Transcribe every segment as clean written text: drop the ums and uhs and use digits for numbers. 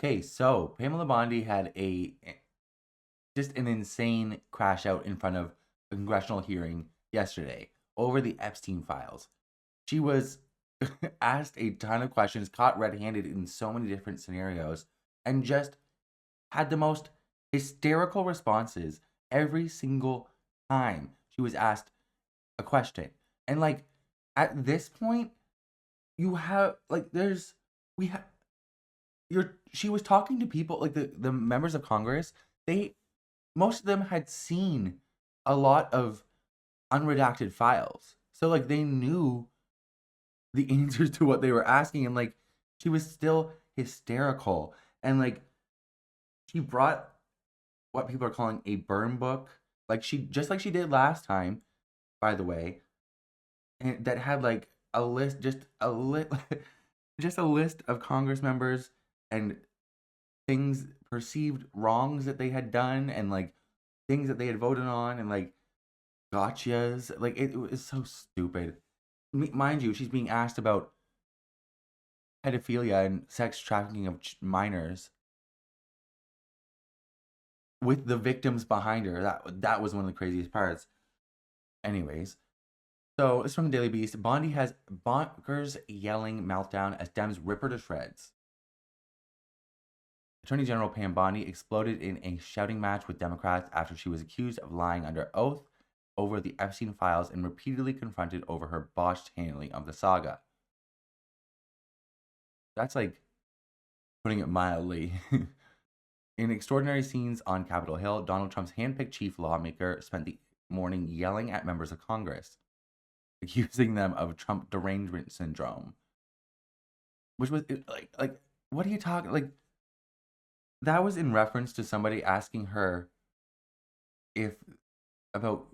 Okay, so Pamela Bondi had just an insane crash out in front of a congressional hearing yesterday over the Epstein files. She was asked a ton of questions, caught red-handed in so many different scenarios, and just had the most hysterical responses every single time she was asked a question. And like at this point, you have like there's we have you're she was talking to people like the members of Congress. They Most of them had seen a lot of unredacted files. So like they knew the answers to what they were asking, and like she was still hysterical. And like she brought what people are calling a burn book, like she just like she did last time, by the way, and that had like a list, just a list of Congress members and things, perceived wrongs that they had done, and like things that they had voted on, and like gotchas. Like it was so stupid. Mind you, she's being asked about pedophilia and sex trafficking of minors with the victims behind her. That was one of the craziest parts. Anyways, so it's from the Daily Beast. Bondi has bonkers yelling meltdown as Dems rip her to shreds. Attorney General Pam Bondi exploded in a shouting match with Democrats after she was accused of lying under oath over the Epstein files and repeatedly confronted over her botched handling of the saga. That's like putting it mildly. In extraordinary scenes on Capitol Hill, Donald Trump's handpicked chief lawmaker spent the morning yelling at members of Congress, accusing them of Trump derangement syndrome. Which was like what are you talking like? That was in reference to somebody asking her if about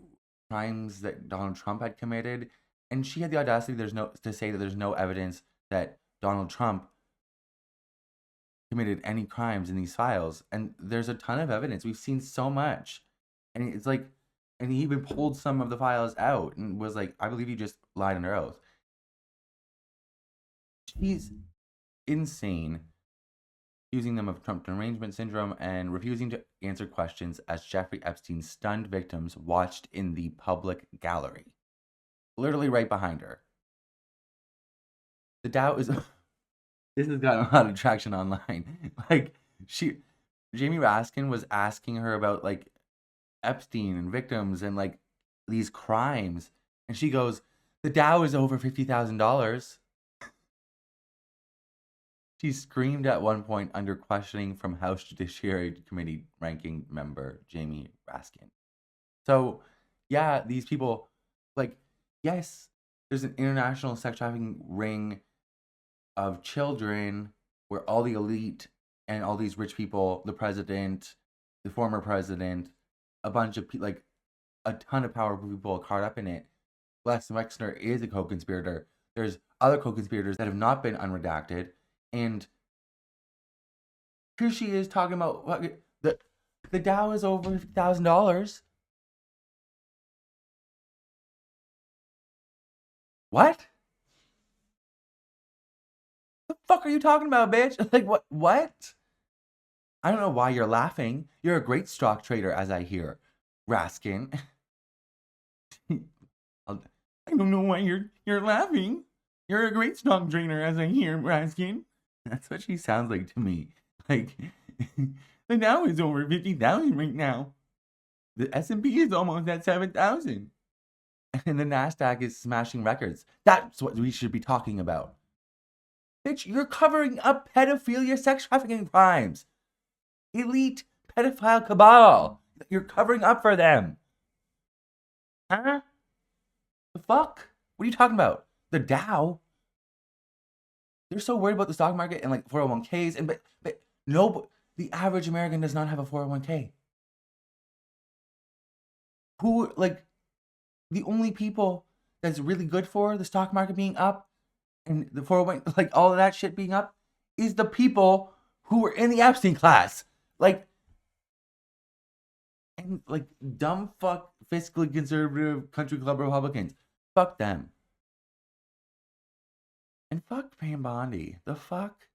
crimes that Donald Trump had committed, and she had the audacity to say that there's no evidence that Donald Trump committed any crimes in these files, and there's a ton of evidence. We've seen so much, and it's like, and he even pulled some of the files out and was like, "I believe you just lied under oath." She's insane, accusing them of Trump derangement syndrome and refusing to answer questions as Jeffrey Epstein's stunned victims watched in the public gallery, literally right behind her. The Dow is this has gotten a lot of traction online. Like she, Jamie Raskin was asking her about like Epstein and victims and like these crimes, and she goes, "The Dow is over $50,000." She screamed at one point under questioning from House Judiciary Committee ranking member Jamie Raskin. So, yeah, these people, like, yes, there's an international sex trafficking ring of children where all the elite and all these rich people, the president, the former president, a bunch of like a ton of powerful people are caught up in it. Les Wexner is a co-conspirator. There's other co-conspirators that have not been unredacted, and here she is talking about what the Dow is over $50,000. What? The fuck are you talking about, bitch? Like what? What? I don't know why you're laughing. You're a great stock trader, as I hear, Raskin. I don't know why you're laughing. You're a great stock trader, as I hear, Raskin. That's what she sounds like to me. Like the Dow is over 50,000 right now. The S&P is almost at 7,000. And the Nasdaq is smashing records. That's what we should be talking about. Bitch, you're covering up pedophilia, sex trafficking crimes. Elite pedophile cabal. You're covering up for them. Huh? The fuck? What are you talking about? The Dow? They're so worried about the stock market and like 401ks, and but no, the average American does not have a 401k. Who like the only people that's really good for the stock market being up and the 401 like all of that shit being up is the people who were in the Epstein class. Like and like dumb fuck fiscally conservative country club Republicans. Fuck them. And fuck Pam Bondi. The fuck?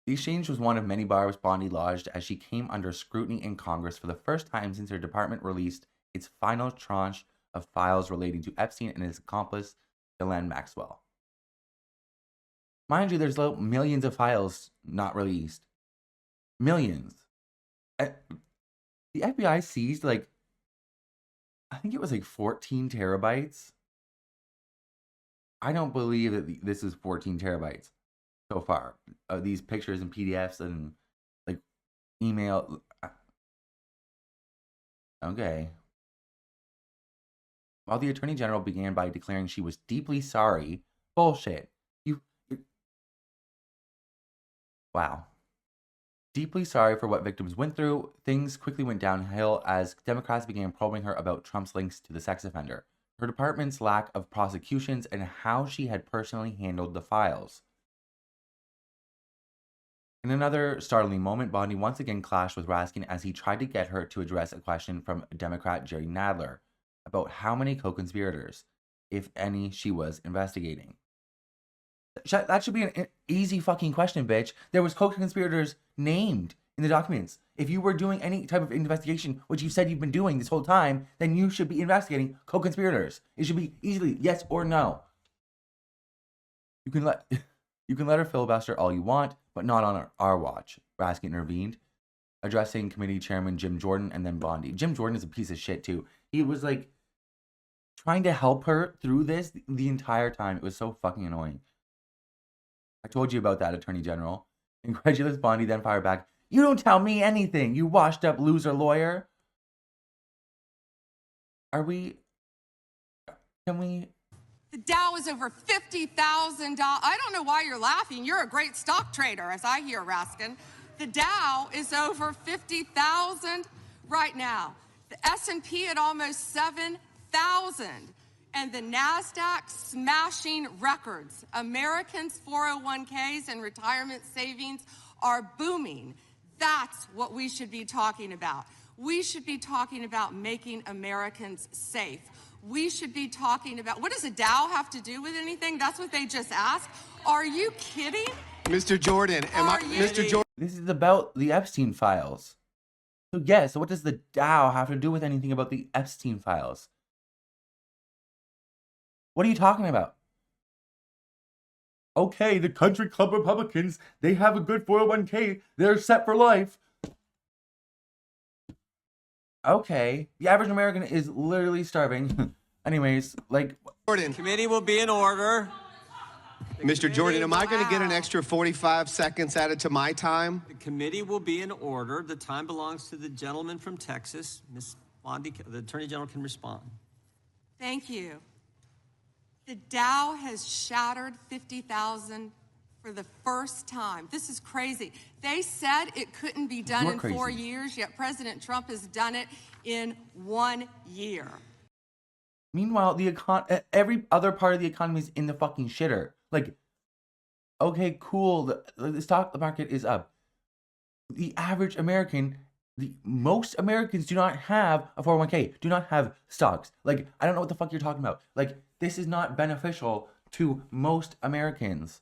The exchange was one of many barbs Bondi lodged as she came under scrutiny in Congress for the first time since her department released its final tranche of files relating to Epstein and his accomplice, Ghislaine Maxwell. Mind you, there's millions of files not released. Millions. The FBI seized, I think it was 14 terabytes. I don't believe that this is 14 terabytes so far. These pictures and PDFs and email. Okay. While the Attorney General began by declaring she was deeply sorry. Bullshit. Wow. Deeply sorry for what victims went through, things quickly went downhill as Democrats began probing her about Trump's links to the sex offender, her department's lack of prosecutions, and how she had personally handled the files. In another startling moment, Bondi once again clashed with Raskin as he tried to get her to address a question from Democrat Jerry Nadler about how many co-conspirators, if any, she was investigating. That should be an easy fucking question, bitch. There was co-conspirators named in the documents. If you were doing any type of investigation, which you said you've been doing this whole time, then you should be investigating co-conspirators. It should be easily yes or no. You can let her filibuster all you want, but not on our watch, Raskin intervened, addressing committee chairman Jim Jordan and then Bondi. Jim Jordan is a piece of shit too. He was trying to help her through this the entire time. It was so fucking annoying. I told you about that, Attorney General. Incredulous Bondi then fired back, "You don't tell me anything, you washed up loser lawyer." Can we? The Dow is over $50,000. I don't know why you're laughing. You're a great stock trader, as I hear, Raskin. The Dow is over 50,000 right now. The S&P at almost 7,000. And the NASDAQ smashing records. Americans' 401ks and retirement savings are booming. That's what we should be talking about. We should be talking about making Americans safe. We should be talking about, what does a Dow have to do with anything? That's what they just asked. Are you kidding? Mr. Jordan, Mr. Jordan. This is about the Epstein files. So yes, what does the Dow have to do with anything about the Epstein files? What are you talking about? Okay, the country club Republicans, they have a good 401k. They're set for life. Okay, the average American is literally starving. Anyways, Jordan. Committee will be in order. Mr. Jordan, am I going to get an extra 45 seconds added to my time? The committee will be in order. The time belongs to the gentleman from Texas. Ms. Bondi, the Attorney General can respond. Thank you. The Dow has shattered 50,000 for the first time. This is crazy. They said it couldn't be done in 4 years, yet President Trump has done it in 1 year. Meanwhile, every other part of the economy is in the fucking shitter. Okay, cool. The stock market is up. The average American, most Americans do not have a 401k, do not have stocks. I don't know what the fuck you're talking about. This is not beneficial to most Americans.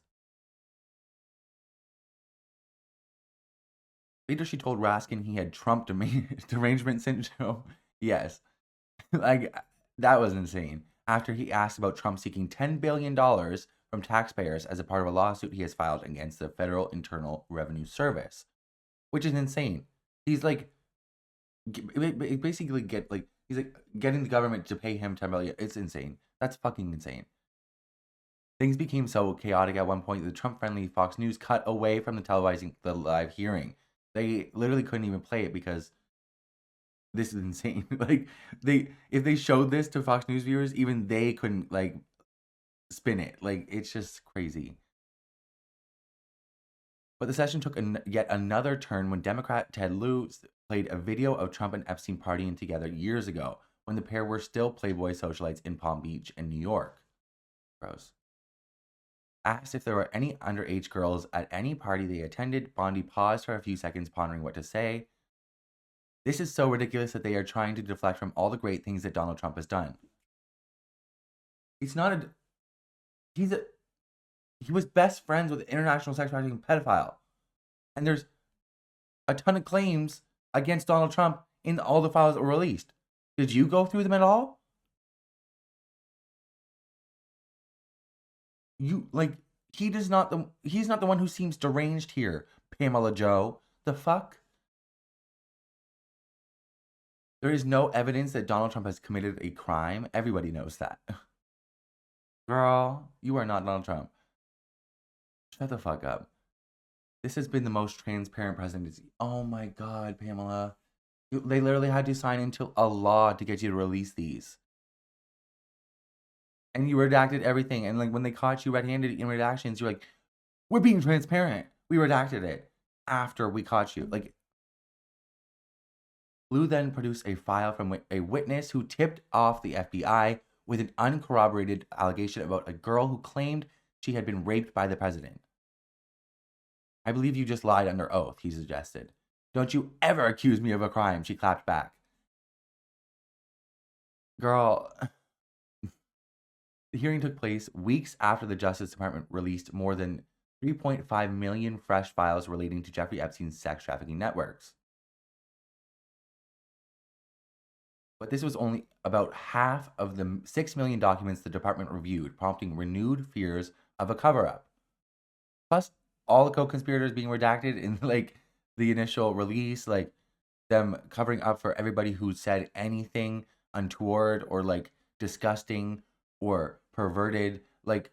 Later, she told Raskin he had Trump derangement syndrome. Yes. That was insane. After he asked about Trump seeking $10 billion from taxpayers as a part of a lawsuit he has filed against the Federal Internal Revenue Service, which is insane. He's basically getting the government to pay him $10 billion. It's insane. That's fucking insane. Things became so chaotic at one point that the Trump-friendly Fox News cut away from the televising the live hearing. They literally couldn't even play it because this is insane. If they showed this to Fox News viewers, even they couldn't spin it. It's just crazy. But the session took yet another turn when Democrat Ted Lieu played a video of Trump and Epstein partying together years ago when the pair were still Playboy socialites in Palm Beach and New York. Gross. Asked if there were any underage girls at any party they attended, Bondi paused for a few seconds pondering what to say. This is so ridiculous that they are trying to deflect from all the great things that Donald Trump has done. He was best friends with an international sex trafficking pedophile. And there's a ton of claims against Donald Trump in all the files that were released. Did you go through them at all? He's not the one who seems deranged here, Pamela Joe. The fuck? There is no evidence that Donald Trump has committed a crime. Everybody knows that. Girl, you are not Donald Trump. Shut the fuck up. This has been the most transparent presidency. Oh my God, Pamela. They literally had to sign into a law to get you to release these. And you redacted everything. And like when they caught you red-handed in redactions, you're like, we're being transparent. We redacted it after we caught you. Like, Blue then produced a file from a witness who tipped off the FBI with an uncorroborated allegation about a girl who claimed she had been raped by the president. I believe you just lied under oath, he suggested. Don't you ever accuse me of a crime, she clapped back. Girl, the hearing took place weeks after the Justice Department released more than 3.5 million fresh files relating to Jeffrey Epstein's sex trafficking networks. But this was only about half of the 6 million documents the department reviewed, prompting renewed fears of a cover-up. Plus, all the co-conspirators being redacted in like the initial release, like them covering up for everybody who said anything untoward or like disgusting or perverted. Like,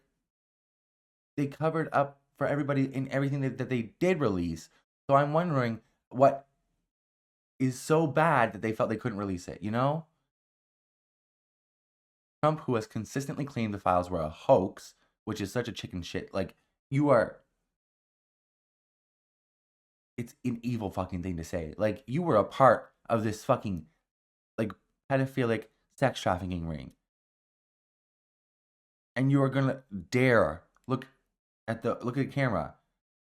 they covered up for everybody in everything that they did release. So I'm wondering what is so bad that they felt they couldn't release it, you know? Trump, who has consistently claimed the files were a hoax, which is such a chicken shit, like, it's an evil fucking thing to say. Like, you were a part of this fucking, like, pedophilic sex trafficking ring. And you are gonna dare look at the camera,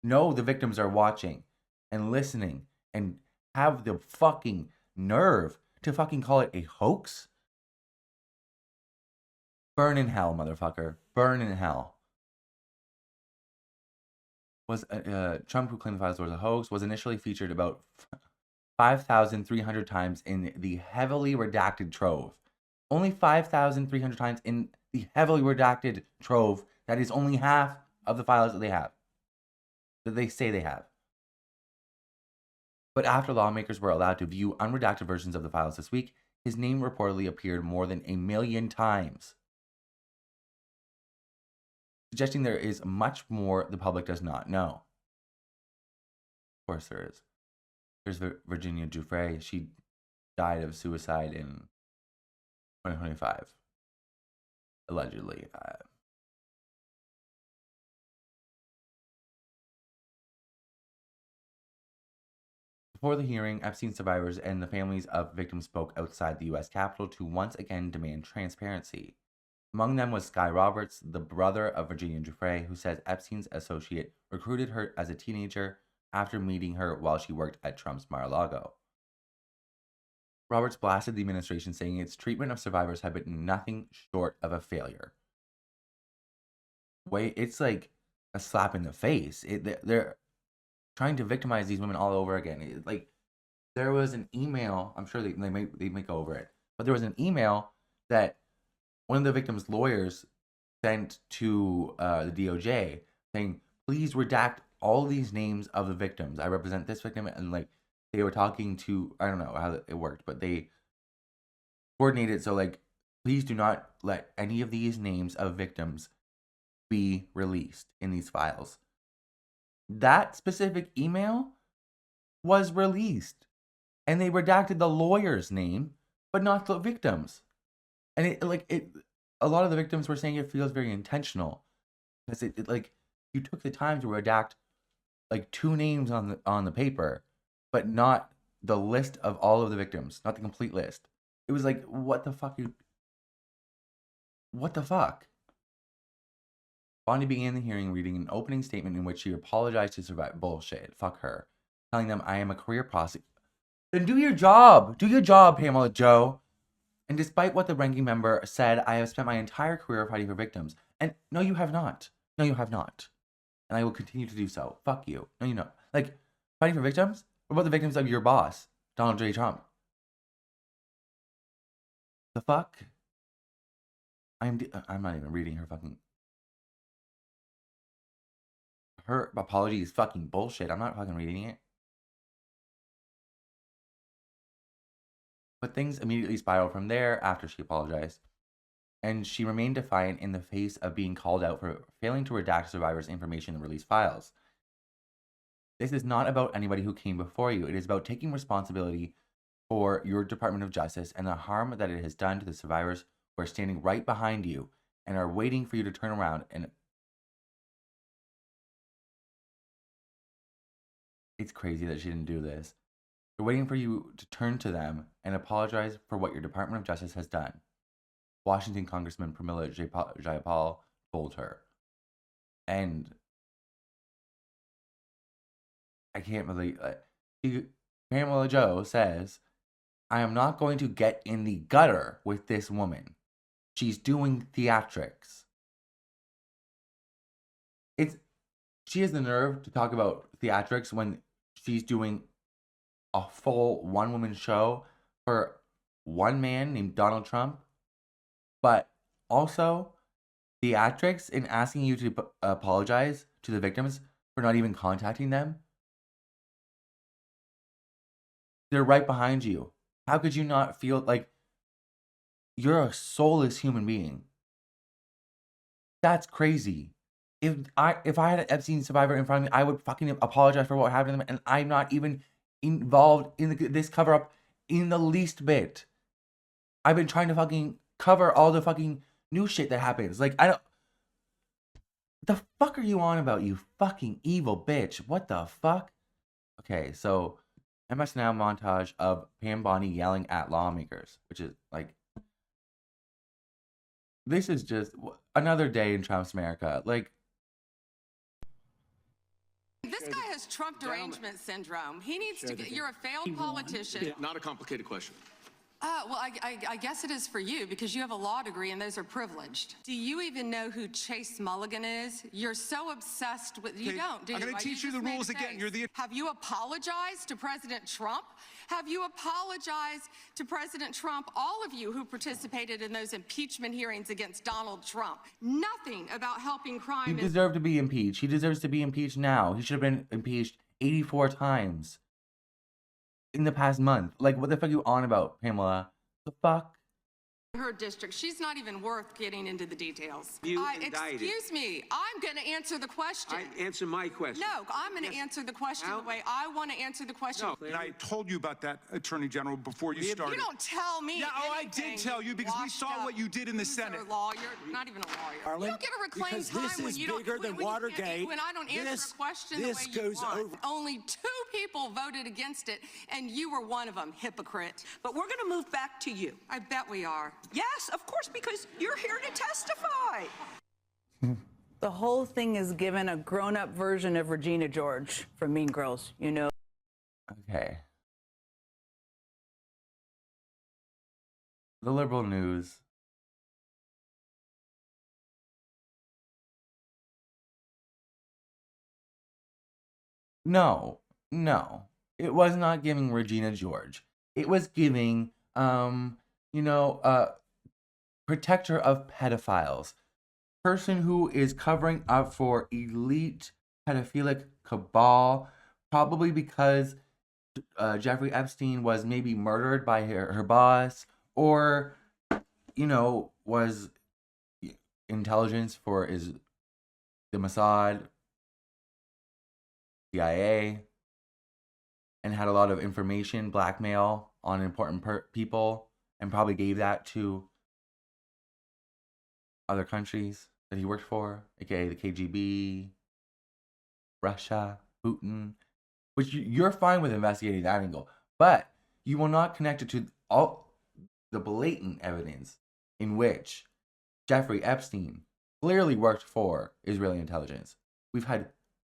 know the victims are watching and listening, and have the fucking nerve to fucking call it a hoax? Burn in hell, motherfucker. Burn in hell. Was Trump, who claimed the files was a hoax, was initially featured about 5,300 times in the heavily redacted trove. Only 5,300 times in the heavily redacted trove. That is only half of the files that they have. That they say they have. But after lawmakers were allowed to view unredacted versions of the files this week, his name reportedly appeared more than 1 million times, suggesting there is much more the public does not know. Of course there is. There's Virginia Giuffre. She died of suicide in 2025. Allegedly. Before the hearing, Epstein survivors and the families of victims spoke outside the U.S. Capitol to once again demand transparency. Among them was Sky Roberts, the brother of Virginia Giuffre, who says Epstein's associate recruited her as a teenager after meeting her while she worked at Trump's Mar-a-Lago. Roberts blasted the administration, saying its treatment of survivors had been nothing short of a failure. It's like a slap in the face. They're trying to victimize these women all over again. There was an email, I'm sure they may go over it, but there was an email that one of the victims' lawyers sent to the DOJ saying, please redact all these names of the victims. I represent this victim. And like, they were talking to, I don't know how it worked, but they coordinated. So like, please do not let any of these names of victims be released in these files. That specific email was released, and they redacted the lawyer's name, but not the victims. And a lot of the victims were saying it feels very intentional, because you took the time to redact like 2 names on the paper, but not the list of all of the victims, not the complete list. It was like, what the fuck? What the fuck? Bondi began the hearing reading an opening statement in which she apologized to survive. Bullshit. Fuck her. Telling them, I am a career prosecutor. Then do your job. Do your job, Pamela Joe. And despite what the ranking member said, I have spent my entire career fighting for victims. And no, you have not. No, you have not. And I will continue to do so. Fuck you. No, you know. Like, Fighting for victims? What about the victims of your boss, Donald J. Trump? The fuck? I'm not even reading her fucking... Her apology is fucking bullshit. I'm not fucking reading it. But things immediately spiraled from there after she apologized. And she remained defiant in the face of being called out for failing to redact survivors' information and release files. This is not about anybody who came before you. It is about taking responsibility for your Department of Justice and the harm that it has done to the survivors who are standing right behind you and are waiting for you to turn around. And it's crazy that she didn't do this. They're waiting for you to turn to them and apologize for what your Department of Justice has done. Washington Congressman Pramila Jayapal told her. And I can't believe Pamela Joe says, I am not going to get in the gutter with this woman. She's doing theatrics. She has the nerve to talk about theatrics when she's doing a full one-woman show for one man named Donald Trump, but also theatrics in asking you to apologize to the victims for not even contacting them. They're right behind you. How could you not feel like you're a soulless human being? That's crazy. If I had an Epstein survivor in front of me, I would fucking apologize for what happened to them, and I'm not even involved in this cover up in the least bit. I've been trying to fucking cover all the fucking new shit that happens. Like, I don't... The fuck are you on about, you fucking evil bitch? What the fuck? Okay, so MS Now montage of Pam Bondi yelling at lawmakers, which is like... This is just another day in Trump's America. Like... This guy has Trump derangement syndrome. He needs to get... You're a failed politician. Not a complicated question. Well, I guess it is for you because you have a law degree and those are privileged. Do you even know who Chase Mulligan is? You're so obsessed with... You don't, do you? I'm going to teach you the rules again. You're the... Have you apologized to President Trump? Have you apologized to President Trump, all of you who participated in those impeachment hearings against Donald Trump? Nothing about helping crime. He deserved to be impeached. He deserves to be impeached now. He should have been impeached 84 times in the past month. Like, what the fuck are you on about, Pamela? The fuck? Her district. She's not even worth getting into the details. Excuse me. I'm going to answer the question. Answer my question. No, I'm going to answer the question the way I want to answer the question. And I told you about that, Attorney General, before you started. You don't tell me. Yeah, I did tell you because we saw what you did in the Senate. Lawyer, not even a lawyer. Arlen, you don't get a reclaim time this is bigger than Watergate. When I don't answer a question the way you want. Only 2 people voted against it, and you were one of them, hypocrite. But we're going to move back to you. I bet we are. Yes, of course, because you're here to testify. The whole thing is given a grown-up version of Regina George from Mean Girls, you know. Okay. The liberal news. No. It was not giving Regina George. It was giving, protector of pedophiles. Person who is covering up for elite pedophilic cabal, probably because Jeffrey Epstein was maybe murdered by her boss, or, was intelligence for the Mossad, CIA, and had a lot of information, blackmail on important people, and probably gave that to other countries that he worked for, aka the KGB, Russia, Putin, which you're fine with investigating that angle, but you will not connect it to all the blatant evidence in which Jeffrey Epstein clearly worked for Israeli intelligence. We've had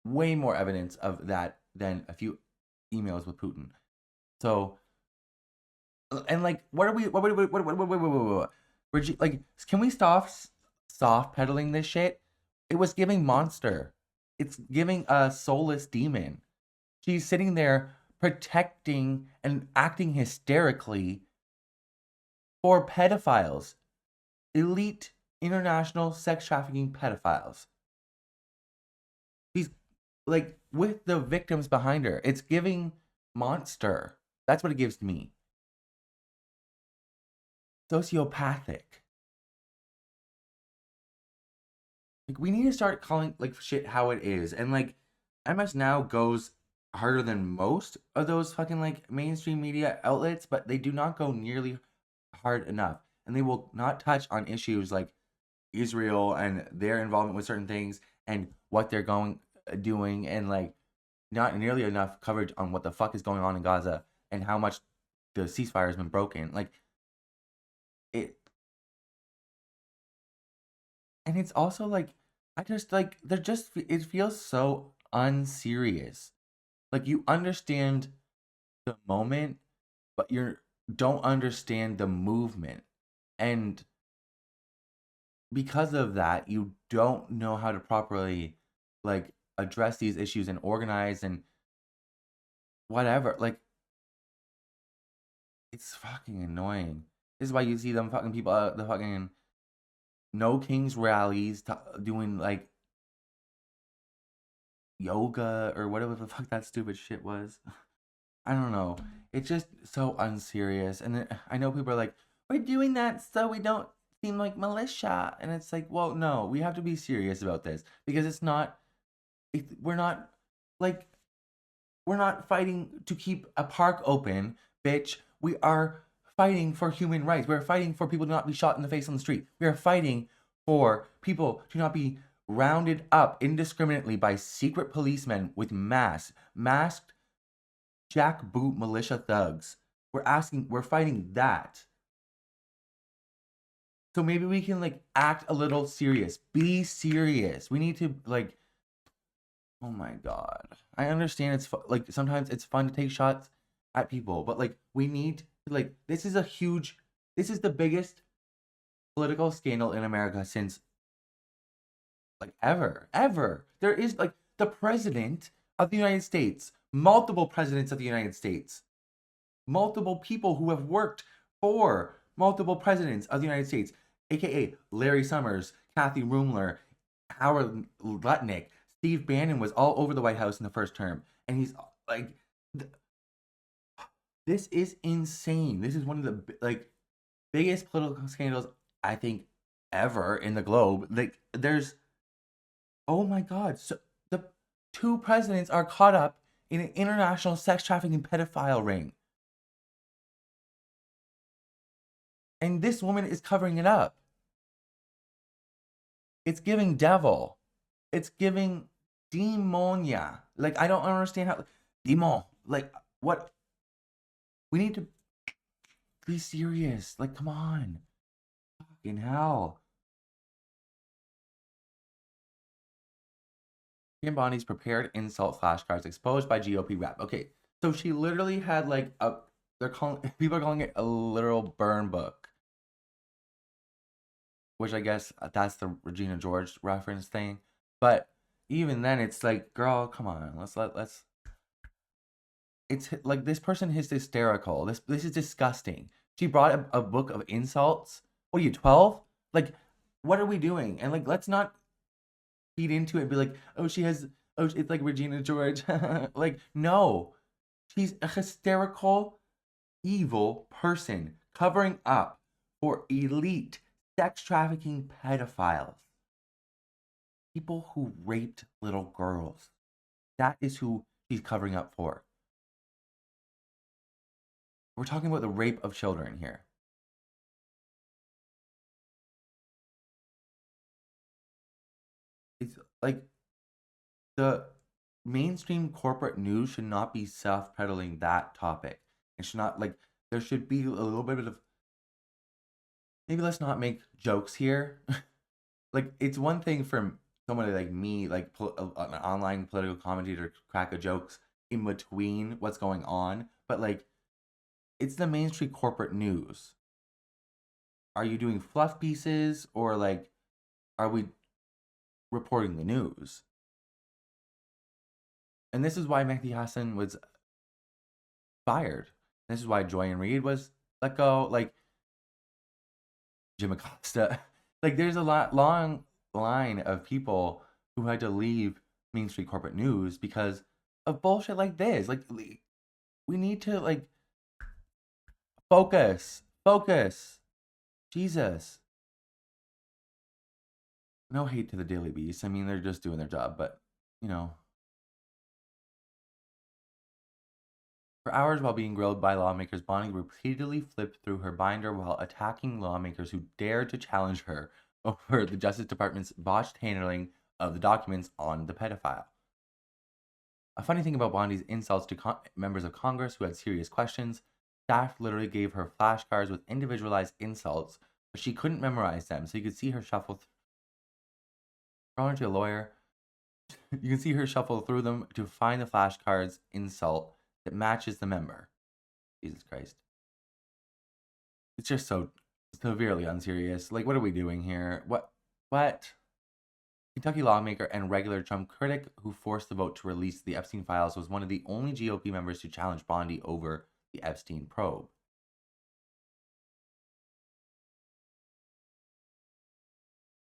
way more evidence of that than a few emails with Putin. So, and like, what can we stop soft peddling this shit? It was giving monster. It's giving a soulless demon. She's sitting there protecting and acting hysterically for pedophiles, elite international sex trafficking pedophiles. She's like with the victims behind her. It's giving monster. That's what it gives to me. Sociopathic. Like, we need to start calling like shit how it is. And like MS Now goes harder than most of those fucking like mainstream media outlets, but they do not go nearly hard enough. And they will not touch on issues like Israel and their involvement with certain things and what they're doing, and like not nearly enough coverage on what the fuck is going on in Gaza and how much the ceasefire has been broken. Like it, and it's also like I just like it feels so unserious. Like you understand the moment, but you don't understand the movement, and because of that, you don't know how to properly like address these issues and organize and whatever. Like it's fucking annoying. This is why you see them fucking people the fucking No Kings rallies doing like yoga or whatever the fuck that stupid shit was. I don't know. It's just so unserious. And then, I know people are like, we're doing that so we don't seem like militia. And it's like, well, no, we have to be serious about this because it's not, we're not like, we're not fighting to keep a park open, bitch. We are fighting for human rights. We're fighting for people to not be shot in the face on the street. We are fighting for people to not be rounded up indiscriminately by secret policemen with masked jackboot militia thugs. We're fighting that. So maybe we can like act a little serious. Be serious. We need to like, oh my God. I understand it's like sometimes it's fun to take shots at people, but like we need to, like, this is the biggest political scandal in America since like ever. There is like the president of the United States, multiple presidents of the United States, multiple people who have worked for multiple presidents of the United States, aka Larry Summers, Kathy Rumler, Howard Lutnick, Steve Bannon was all over the White House in the first term, and he's like, this is insane. This is one of the like biggest political scandals I think ever in the globe. Like, there's, oh my God, so the two presidents are caught up in an international sex trafficking pedophile ring, and this woman is covering it up. It's giving devil. It's giving demonia. Like, I don't understand how demon. Like, what? We need to be serious. Like, come on. Fucking hell. Pam Bondi's prepared insult flashcards exposed by GOP rep. Okay, so she literally had like people are calling it a literal burn book, which I guess that's the Regina George reference thing. But even then, it's like, girl, come on, let's. It's like this person is hysterical. This is disgusting. She brought a book of insults. What are you, 12? Like, what are we doing? And like, let's not feed into it and be like, oh, it's like Regina George. Like, no. She's a hysterical, evil person covering up for elite sex trafficking pedophiles. People who raped little girls. That is who she's covering up for. We're talking about the rape of children here. It's like the mainstream corporate news should not be self-peddling that topic. It should not, like, there should be a little bit of, maybe let's not make jokes here. Like, it's one thing for somebody like me, like an online political commentator, to crack a jokes in between what's going on, but like, it's the mainstream corporate news. Are you doing fluff pieces, or like, are we reporting the news? And this is why Mehdi Hassan was fired. This is why Joy Reid was let go. Like Jim Acosta. Like there's a long line of people who had to leave Main Street corporate news because of bullshit like this. Like we need to like focus. Jesus. No hate to the Daily Beast. I mean, they're just doing their job, but you know. For hours while being grilled by lawmakers, Bondi repeatedly flipped through her binder while attacking lawmakers who dared to challenge her over the Justice Department's botched handling of the documents on the pedophile. A funny thing about Bondi's insults to members of Congress who had serious questions, staff literally gave her flashcards with individualized insults, but she couldn't memorize them, so you could see her shuffle to a lawyer. You can see her shuffle through them to find the flashcards insult that matches the member. Jesus Christ. It's just so severely unserious. Like, what are we doing here? What? Kentucky lawmaker and regular Trump critic who forced the vote to release the Epstein files was one of the only GOP members to challenge Bondi over the Epstein probe.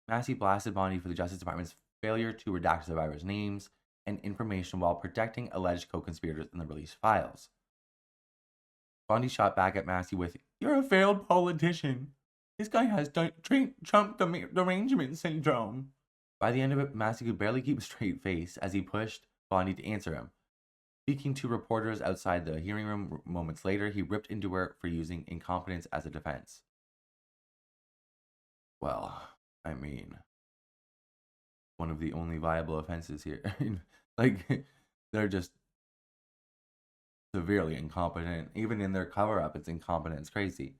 Massey blasted Bondi for the Justice Department's failure to redact survivors' names and information while protecting alleged co-conspirators in the released files. Bondi shot back at Massey with, "You're a failed politician. This guy has Trump derangement syndrome." By the end of it, Massey could barely keep a straight face as he pushed Bondi to answer him. Speaking to reporters outside the hearing room moments later, he ripped into her for using incompetence as a defense. Well, I mean, one of the only viable offenses here. Like, they're just severely incompetent. Even in their cover-up, it's incompetent. It's crazy.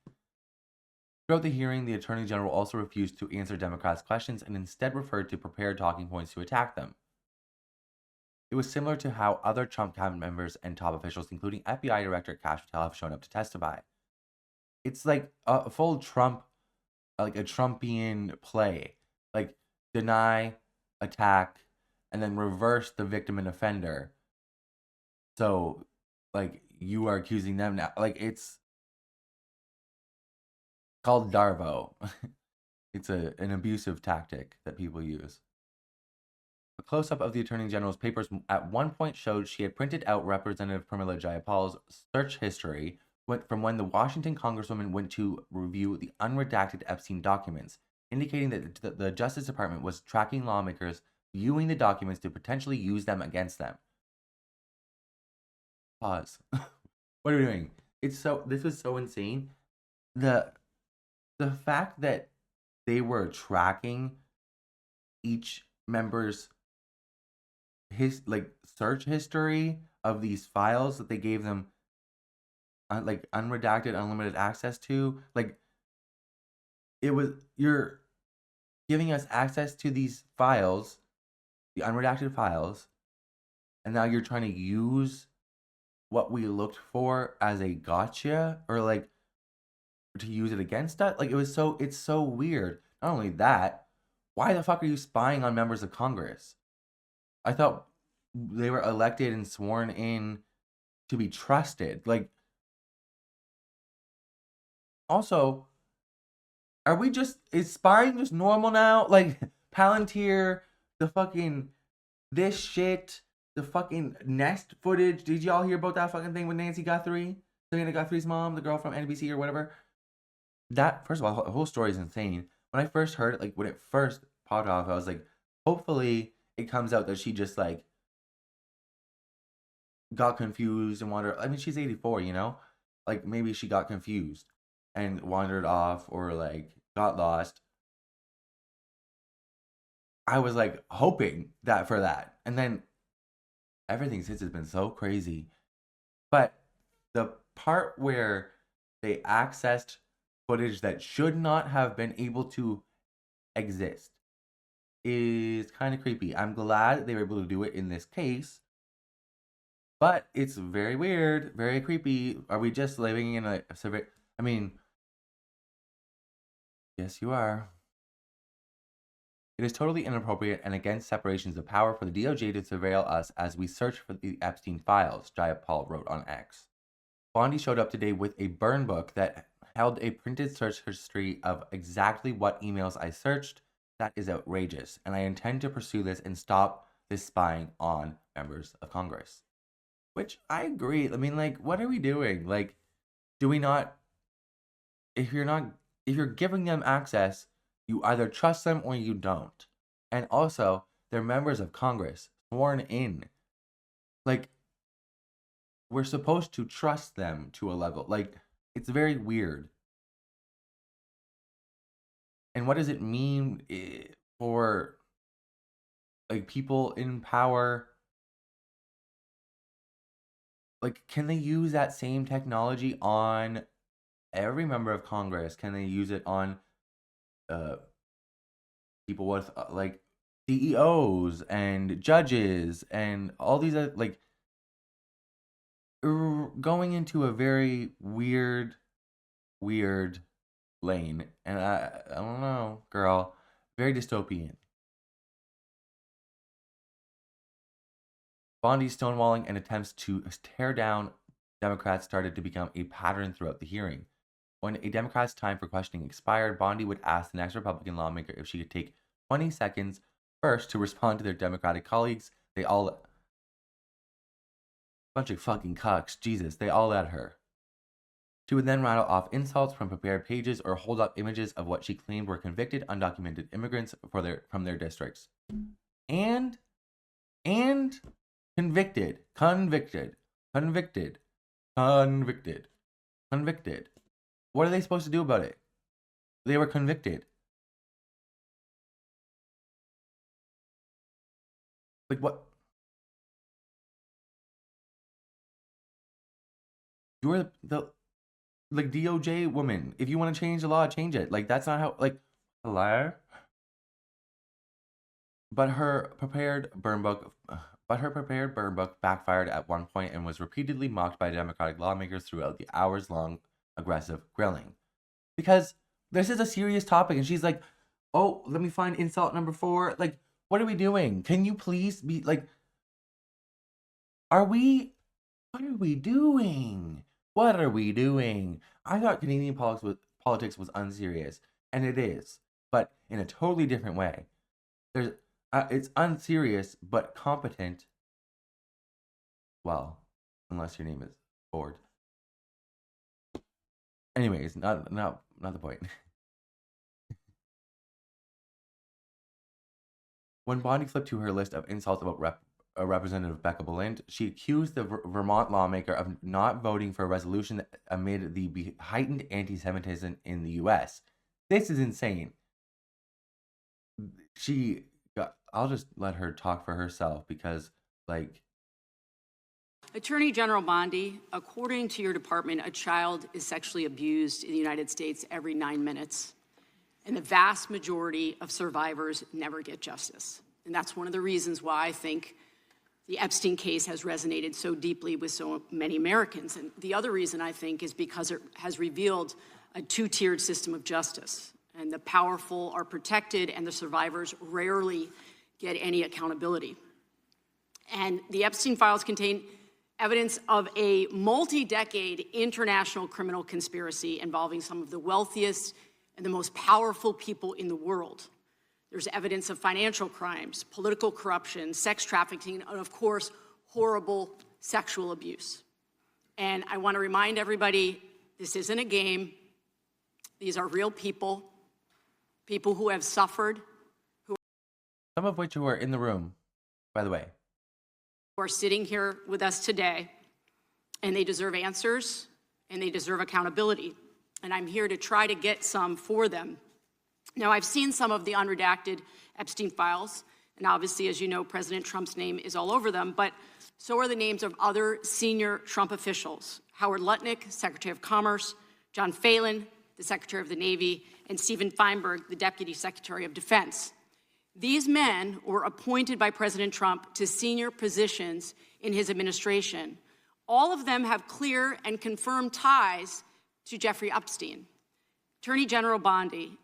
Throughout the hearing, the Attorney General also refused to answer Democrats' questions and instead referred to prepared talking points to attack them. It was similar to how other Trump cabinet members and top officials, including FBI Director Kash Patel, have shown up to testify. It's like a full Trump, like a Trumpian play. Like, deny, attack, and then reverse the victim and offender. So, like, you are accusing them now. Like, it's called Darvo. It's an abusive tactic that people use. A close-up of the Attorney General's papers at one point showed she had printed out Representative Pramila Jayapal's search history from when the Washington Congresswoman went to review the unredacted Epstein documents, indicating that the Justice Department was tracking lawmakers viewing the documents to potentially use them against them. Pause. What are we doing? This was so insane. The fact that they were tracking each member's search history of these files that they gave them unredacted, unlimited access to, you're giving us access to these files, the unredacted files, and now you're trying to use what we looked for as a gotcha, or to use it against us. It's so weird. Not only that, why the fuck are you spying on members of Congress? I thought they were elected and sworn in to be trusted. Also, is spying just normal now? Palantir, the fucking this shit, the fucking Nest footage. Did y'all hear about that fucking thing with Nancy Guthrie? Selena Guthrie's mom, the girl from NBC or whatever? That, first of all, the whole story is insane. When I first heard it, when it first popped off, I was like, hopefully it comes out that she just, got confused and wandered. I mean, she's 84, you know? Maybe she got confused and wandered off or, got lost. I was, hoping for that. And then everything since has been so crazy. But the part where they accessed footage that should not have been able to exist is kind of creepy. I'm glad they were able to do it in this case, but it's very weird, very creepy. Are we just living in a severe... I mean, yes, you are. It is totally inappropriate and against separations of power for the DOJ to surveil us as we search for the Epstein files, Jayapal wrote on X. Bondi showed up today with a burn book that held a printed search history of exactly what emails I searched. That is outrageous, and I intend to pursue this and stop this spying on members of Congress. Which I agree. I mean, like, what are we doing? Like, do we not... If you're giving them access, you either trust them or you don't. And also, they're members of Congress, sworn in. Like, we're supposed to trust them to a level. Like, it's very weird. And what does it mean for, like, people in power? Like, can they use that same technology on every member of Congress? Can they use it on people with like CEOs and judges and all these other, like, going into a very weird lane, and I don't know, girl, very dystopian. Bondi's stonewalling and attempts to tear down Democrats started to become a pattern throughout the hearing. When a Democrat's time for questioning expired, Bondi would ask the next Republican lawmaker if she could take 20 seconds first to respond to their Democratic colleagues. They all... Bunch of fucking cucks. Jesus, they all let her. She would then rattle off insults from prepared pages or hold up images of what she claimed were convicted, undocumented immigrants from their districts. And convicted. What are they supposed to do about it? They were convicted. Like, what? You're the like DOJ woman. If you want to change the law, change it. Like, that's not how, like, a liar. But her prepared burn book backfired at one point and was repeatedly mocked by Democratic lawmakers throughout the hours-long aggressive grilling. Because this is a serious topic, and she's like, oh, let me find insult number 4. Like, what are we doing? Can you please be, like, what are we doing? What are we doing? I thought Canadian politics was unserious, and it is, but in a totally different way. It's unserious, but competent. Well, unless your name is Ford. Anyways, not the point. When Bondi flipped to her list of insults about Representative Becca Balint, she accused the Vermont lawmaker of not voting for a resolution amid the heightened anti-Semitism in the U.S. This is insane. I'll just let her talk for herself because, like... Attorney General Bondi, according to your department, a child is sexually abused in the United States every 9 minutes, and the vast majority of survivors never get justice. And that's one of the reasons why I think the Epstein case has resonated so deeply with so many Americans. And the other reason, I think, is because it has revealed a two-tiered system of justice. And the powerful are protected, and the survivors rarely get any accountability. And the Epstein files contain evidence of a multi-decade international criminal conspiracy involving some of the wealthiest and the most powerful people in the world. There's evidence of financial crimes, political corruption, sex trafficking, and of course, horrible sexual abuse. And I want to remind everybody, this isn't a game. These are real people, people who have suffered, some of which who are in the room, by the way, who are sitting here with us today, and they deserve answers, and they deserve accountability. And I'm here to try to get some for them. Now, I've seen some of the unredacted Epstein files, and obviously, as you know, President Trump's name is all over them, but so are the names of other senior Trump officials: Howard Lutnick, Secretary of Commerce; John Phelan, the Secretary of the Navy; and Stephen Feinberg, the Deputy Secretary of Defense. These men were appointed by President Trump to senior positions in his administration. All of them have clear and confirmed ties to Jeffrey Epstein. Attorney General Bondi,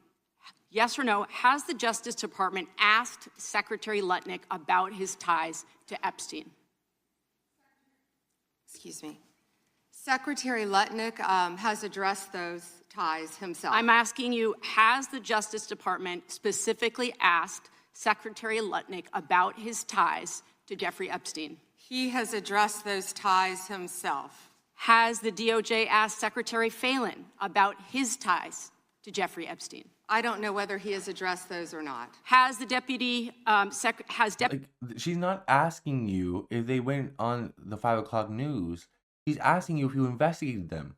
Yes or no, has the Justice Department asked Secretary Lutnick about his ties to Epstein? Excuse me. Secretary Lutnick has addressed those ties himself. I'm asking you, has the Justice Department specifically asked Secretary Lutnick about his ties to Jeffrey Epstein? He has addressed those ties himself. Has the DOJ asked Secretary Phelan about his ties to Jeffrey Epstein? I don't know whether he has addressed those or not. Has the deputy, She's not asking you if they went on the 5 o'clock news. She's asking you if you investigated them.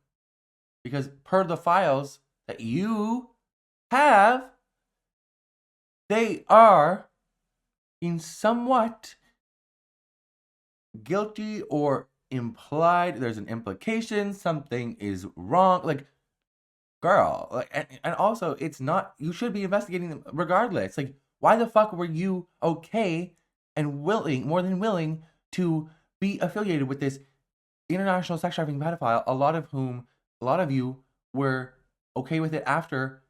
Because per the files that you have, they are in somewhat guilty or implied. There's an implication, something is wrong. Like, girl, like, and also it's not, you should be investigating them regardless. Like, why the fuck were you okay and willing, more than willing, to be affiliated with this international sex trafficking pedophile, a lot of you were okay with it after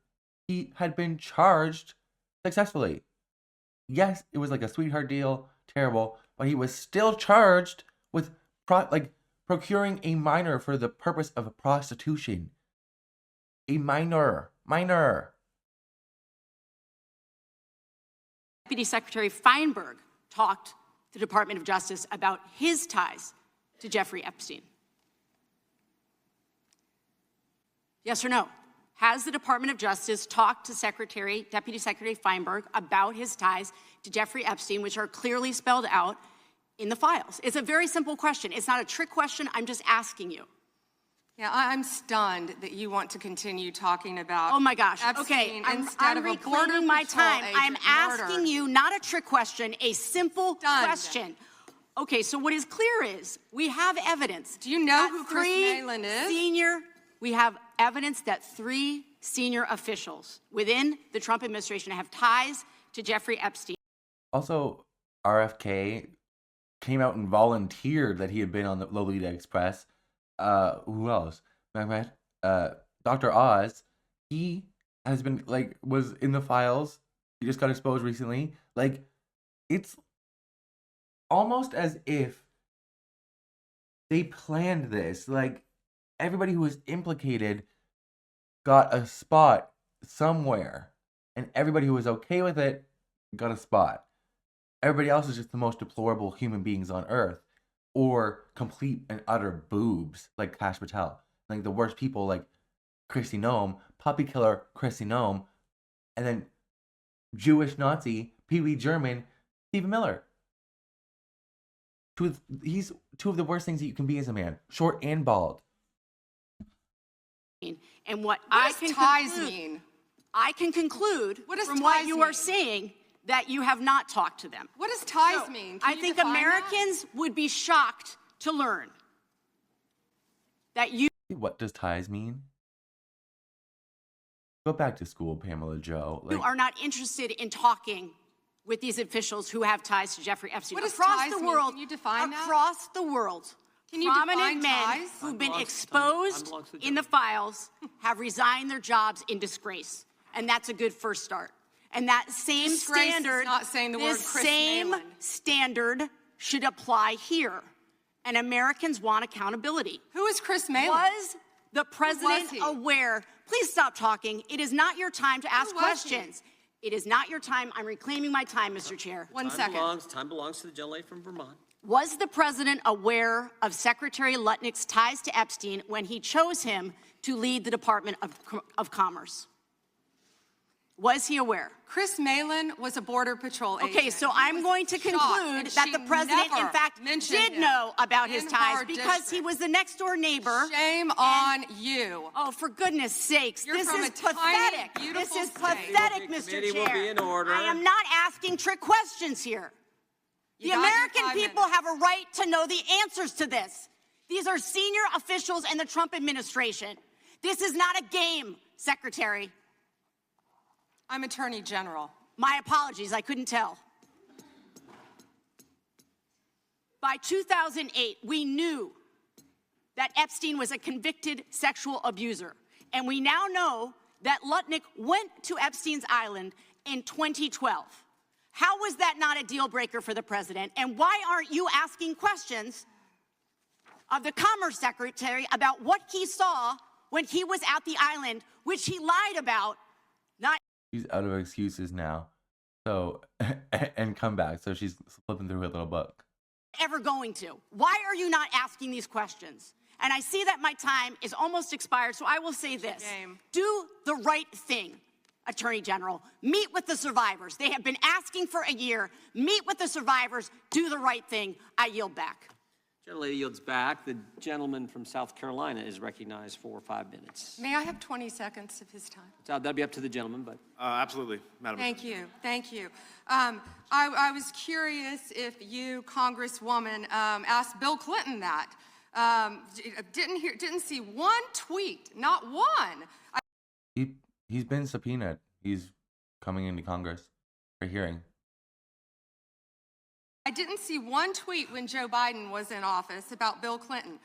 he had been charged successfully? Yes, it was like a sweetheart deal, terrible, but he was still charged with procuring a minor for the purpose of prostitution. A minor. Deputy Secretary Feinberg talked to the Department of Justice about his ties to Jeffrey Epstein. Yes or no? Has the Department of Justice talked to Deputy Secretary Feinberg about his ties to Jeffrey Epstein, which are clearly spelled out in the files? It's a very simple question. It's not a trick question. I'm just asking you. Yeah, I'm stunned that you want to continue talking about. Oh my gosh. Epstein Okay, instead I'm of a reclaiming Border my Patrol time. I'm agent asking murdered. you not a trick question, a simple Stunned. question. Okay, so what is clear is we have evidence. Do you know that who Chris Malin is? We have evidence that 3 senior officials within the Trump administration have ties to Jeffrey Epstein. Also, RFK came out and volunteered that he had been on the Lolita Express. Who else? Dr. Oz, he has been, was in the files. He just got exposed recently. It's almost as if they planned this. Everybody who was implicated got a spot somewhere, and everybody who was okay with it got a spot. Everybody else is just the most deplorable human beings on earth, or complete and utter boobs like Kash Patel. The worst people like Chrissy Noem, puppy killer Chrissy Noem, and then Jewish Nazi Pee Wee German Stephen Miller. He's 2 of the worst things that you can be as a man, short and bald. And what does ties mean? I can conclude What does from what ties you are mean? saying that you have not talked to them. What does ties mean? Can I you think define Americans would be shocked to learn that you What does ties mean? Go back to school, Pamela Joe. are not interested in talking with these officials who have ties to Jeffrey Epstein. What does across ties the mean? world, Can you define that? across the world, Can you prominent define men ties? who've been Time exposed belongs to the in the files have resigned their jobs in disgrace, and that's a good first start. And that same Disgrace is standard, not saying the word this Chris same Malin. standard should apply here. And Americans want accountability. Who is Chris Malin? Was the president he? aware? Please stop talking. It is not your time to ask was questions. It is not your time. I'm reclaiming my time, Mr. Chair. One Time second. time belongs to the gentlelady from Vermont. Was the president aware of Secretary Lutnick's ties to Epstein when he chose him to lead the Department of Commerce? Was he aware? Chris Malin was a Border Patrol agent. Okay, so He I'm was going to shocked, conclude and that she the president, in never fact, mentioned did him know about his in ties her because he district. was the next door neighbor. Shame on you. Oh, for goodness sakes, You're this from is a tiny, pathetic. beautiful This is state. pathetic, The Mr. committee will Chair. be in order. I am not asking trick questions here. You The got your American 5 people minutes. have a right to know the answers to this. These are senior officials in the Trump administration. This is not a game, Secretary. I'm Attorney General. My apologies, I couldn't tell. By 2008, we knew that Epstein was a convicted sexual abuser. And we now know that Lutnick went to Epstein's Island in 2012. How was that not a deal breaker for the president? And why aren't you asking questions of the Commerce Secretary about what he saw when he was at the island, which he lied about? She's out of excuses now. So, and come back. So she's flipping through her little book. Ever going to? Why are you not asking these questions? And I see that my time is almost expired, so I will say this. Do the right thing, Attorney General. Meet with the survivors. They have been asking for a year. Meet with the survivors. Do the right thing. I yield back. Gentlelady yields back. The gentleman from South Carolina is recognized for 5 minutes. May I have 20 seconds of his time? That'll be up to the gentleman, but. Absolutely, Madam. Thank you. Thank you. I was curious if you, Congresswoman, asked Bill Clinton that. Didn't see one tweet, not one. He's been subpoenaed. He's coming into Congress for hearing. I didn't see one tweet when Joe Biden was in office about Bill Clinton.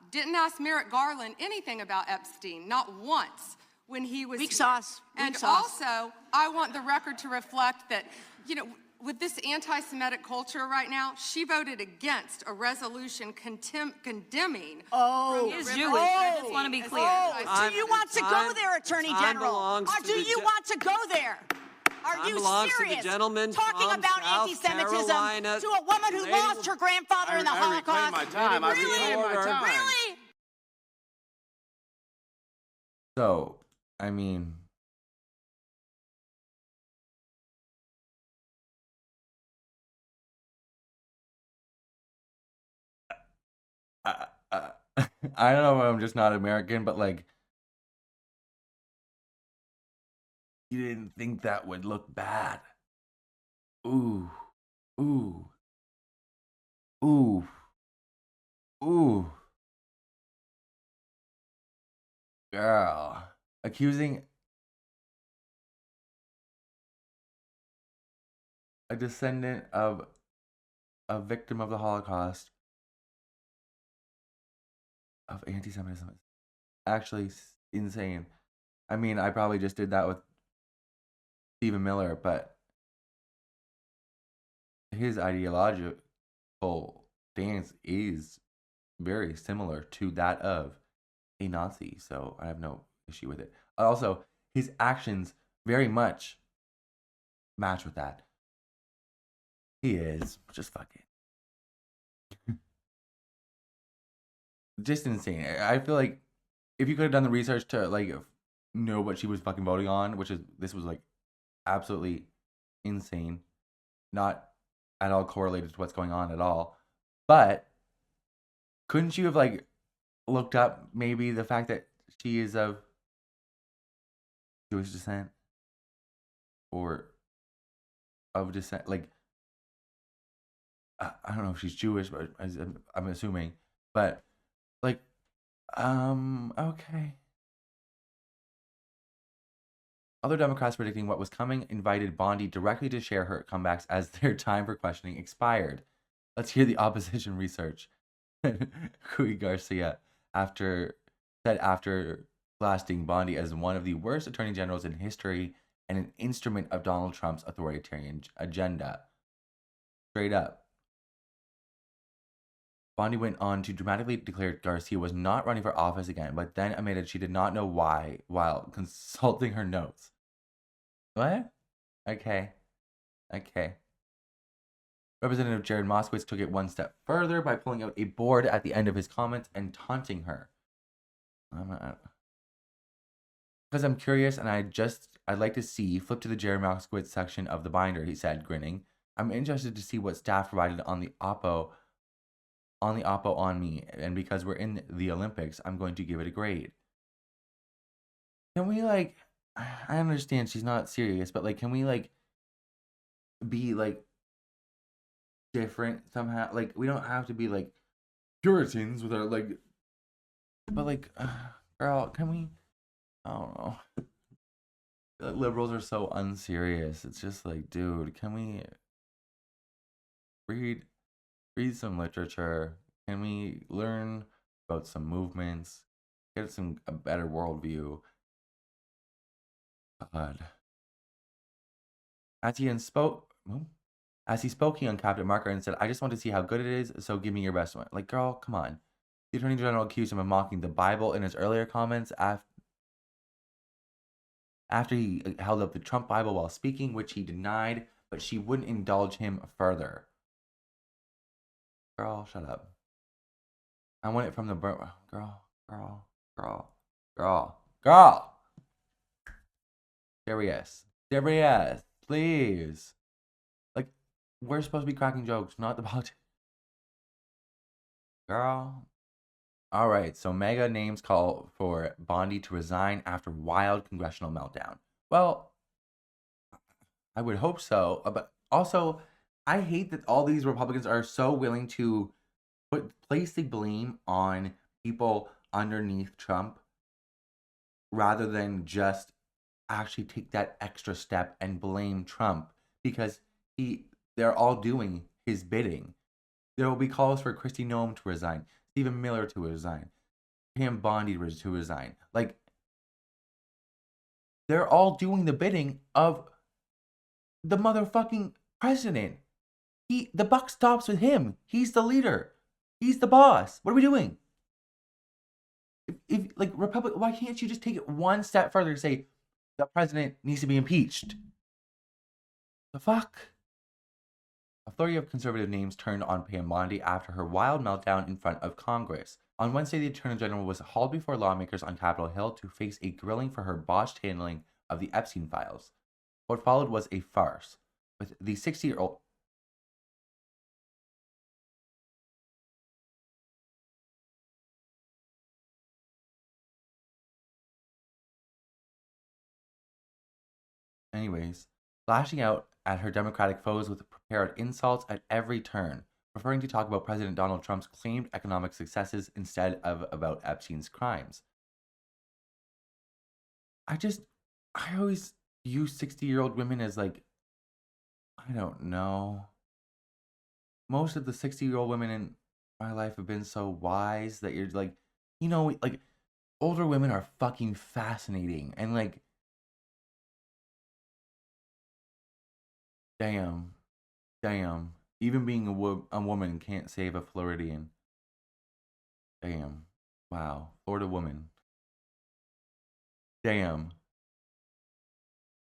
Didn't ask Merrick Garland anything about Epstein, not once when he was Weak here. sauce. And Weak sauce. also, I want the record to reflect that, with this anti-Semitic culture right now, she voted against a resolution condemning. Oh, is Jewish. I just want to be clear. Do you want to go there, Attorney General? Or do you want to go there? Are you serious? Talking about anti-Semitism to a woman who lost her grandfather in the Holocaust? My time. Really? So, I mean, I don't know if I'm just not American, but like, you didn't think that would look bad. Ooh, ooh, ooh, ooh. Girl, accusing a descendant of a victim of the Holocaust of anti-Semitism is actually insane. I mean, I probably just did that with Stephen Miller, but his ideological stance is very similar to that of a Nazi, so I have no issue with it. Also, his actions very much match with that. He is just fucking just insane. I feel like if you could have done the research to like know what she was fucking voting on, this was like absolutely insane, not at all correlated to what's going on at all. But couldn't you have like looked up maybe the fact that she is of Jewish descent or of descent? Like, I don't know if she's Jewish, but I'm assuming. But like, okay. Other Democrats predicting what was coming invited Bondi directly to share her comebacks as their time for questioning expired. Let's hear the opposition research. Rui Garcia said after blasting Bondi as one of the worst attorney generals in history and an instrument of Donald Trump's authoritarian agenda. Straight up. Bondi went on to dramatically declare Garcia was not running for office again, but then admitted she did not know why while consulting her notes. What? Okay. Representative Jared Moskowitz took it one step further by pulling out a board at the end of his comments and taunting her. Because I'm curious and I'd like to see, flip to the Jared Moskowitz section of the binder, he said, grinning. I'm interested to see what staff provided on the oppo on me, and because we're in the Olympics, I'm going to give it a grade. Can we like, I understand she's not serious, but like, can we like be like different somehow? Like, we don't have to be like Puritans with our like, but like, girl, can we? I don't know. Liberals are so unserious. It's just like, dude, can we read some literature? Can we learn about some movements? Get a better worldview? God. As he spoke, he uncapped a marker and said, "I just want to see how good it is, so give me your best one." Like, girl, come on. The Attorney General accused him of mocking the Bible in his earlier comments after he held up the Trump Bible while speaking, which he denied, but she wouldn't indulge him further. Girl, shut up. I want it from the girl. Serious, please. Like, we're supposed to be cracking jokes, not the politics. Girl. All right, so mega names call for Bondi to resign after wild congressional meltdown. Well, I would hope so, but also, I hate that all these Republicans are so willing to place the blame on people underneath Trump rather than just actually take that extra step and blame Trump, because they're all doing his bidding. There will be calls for Kristi Noem to resign, Stephen Miller to resign, Pam Bondi to resign. Like, they're all doing the bidding of the motherfucking president. The buck stops with him. He's the leader. He's the boss. What are we doing? If like Republic, why can't you just take it one step further and say the president needs to be impeached? The fuck? A flurry of conservative names turned on Pam Bondi after her wild meltdown in front of Congress. On Wednesday, the Attorney General was hauled before lawmakers on Capitol Hill to face a grilling for her botched handling of the Epstein files. What followed was a farce, with the 60-year-old... Anyways, lashing out at her Democratic foes with prepared insults at every turn, preferring to talk about President Donald Trump's claimed economic successes instead of about Epstein's crimes. I always use 60-year-old women as, like, I don't know. Most of the 60-year-old women in my life have been so wise that you're like, you know, like, older women are fucking fascinating. And, like, damn. Even being a woman can't save a Floridian. Damn. Wow. Florida woman. Damn.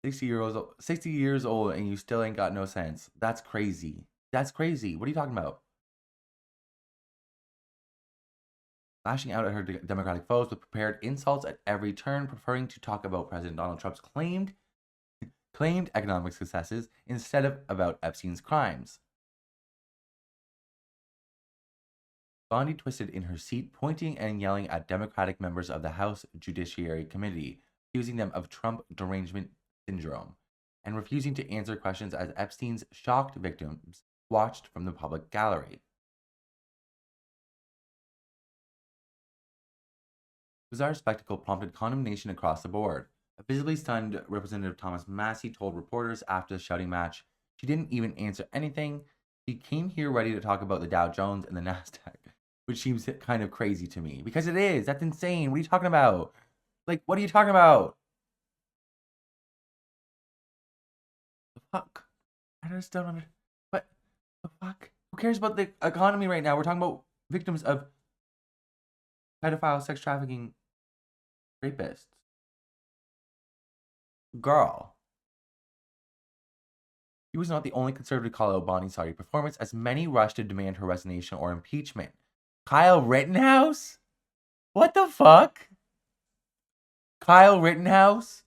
60 years old and you still ain't got no sense. That's crazy. What are you talking about? Lashing out at her Democratic foes with prepared insults at every turn, preferring to talk about President Donald Trump's claimed economic successes instead of about Epstein's crimes. Bondi twisted in her seat, pointing and yelling at Democratic members of the House Judiciary Committee, accusing them of Trump derangement syndrome, and refusing to answer questions as Epstein's shocked victims watched from the public gallery. Bizarre spectacle prompted condemnation across the board. A visibly stunned Representative Thomas Massie told reporters after the shouting match she didn't even answer anything. She came here ready to talk about the Dow Jones and the NASDAQ, which seems kind of crazy to me. Because it is. That's insane. What are you talking about? Like, what are you talking about? The fuck? I just don't understand. What the fuck? Who cares about the economy right now? We're talking about victims of pedophile, sex trafficking, rapists. Girl. He was not the only conservative to call out Bondi's sorry performance, as many rushed to demand her resignation or impeachment. Kyle Rittenhouse? What the fuck? Kyle Rittenhouse?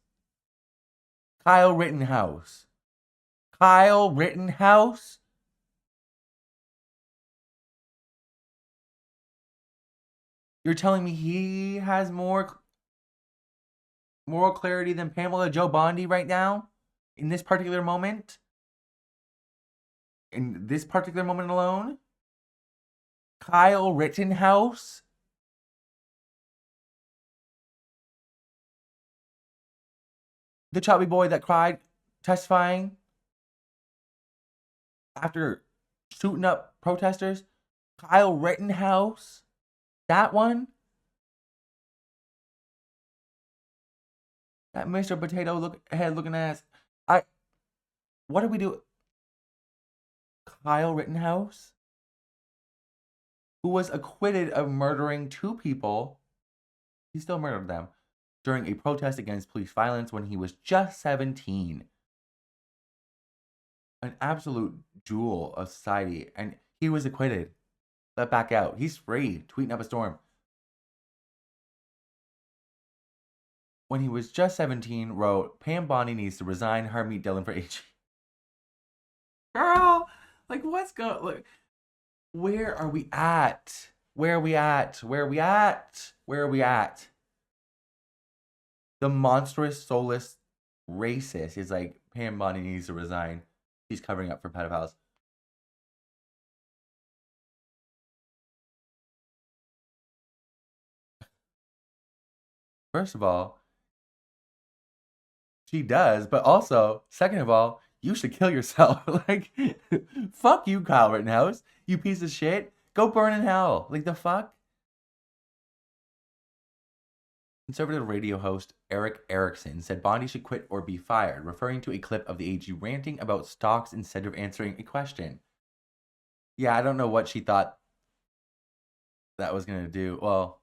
You're telling me he has more moral clarity than Pamela Joe Bondi right now? In this particular moment? In this particular moment alone? Kyle Rittenhouse? The chubby boy that cried testifying after shooting up protesters? Kyle Rittenhouse? That one? That Mr. Potato head looking ass. What did we do? Kyle Rittenhouse, who was acquitted of murdering 2 people, he still murdered them during a protest against police violence when he was just 17. An absolute jewel of society, and he was acquitted. Let back out. He's free, tweeting up a storm. When he was just 17, wrote, Pam Bondi needs to resign, her meet Dylan for AG. Girl, like what's going, like, where are we at? Where are we at? Where are we at? Where are we at? The monstrous, soulless racist is like, Pam Bondi needs to resign. She's covering up for pedophiles. First of all, she does, but also, second of all, you should kill yourself. Like, fuck you, Kyle Rittenhouse. You piece of shit. Go burn in hell. Like, the fuck? Conservative radio host Eric Erickson said Bondi should quit or be fired, referring to a clip of the AG ranting about stocks instead of answering a question. Yeah, I don't know what she thought that was going to do. Well,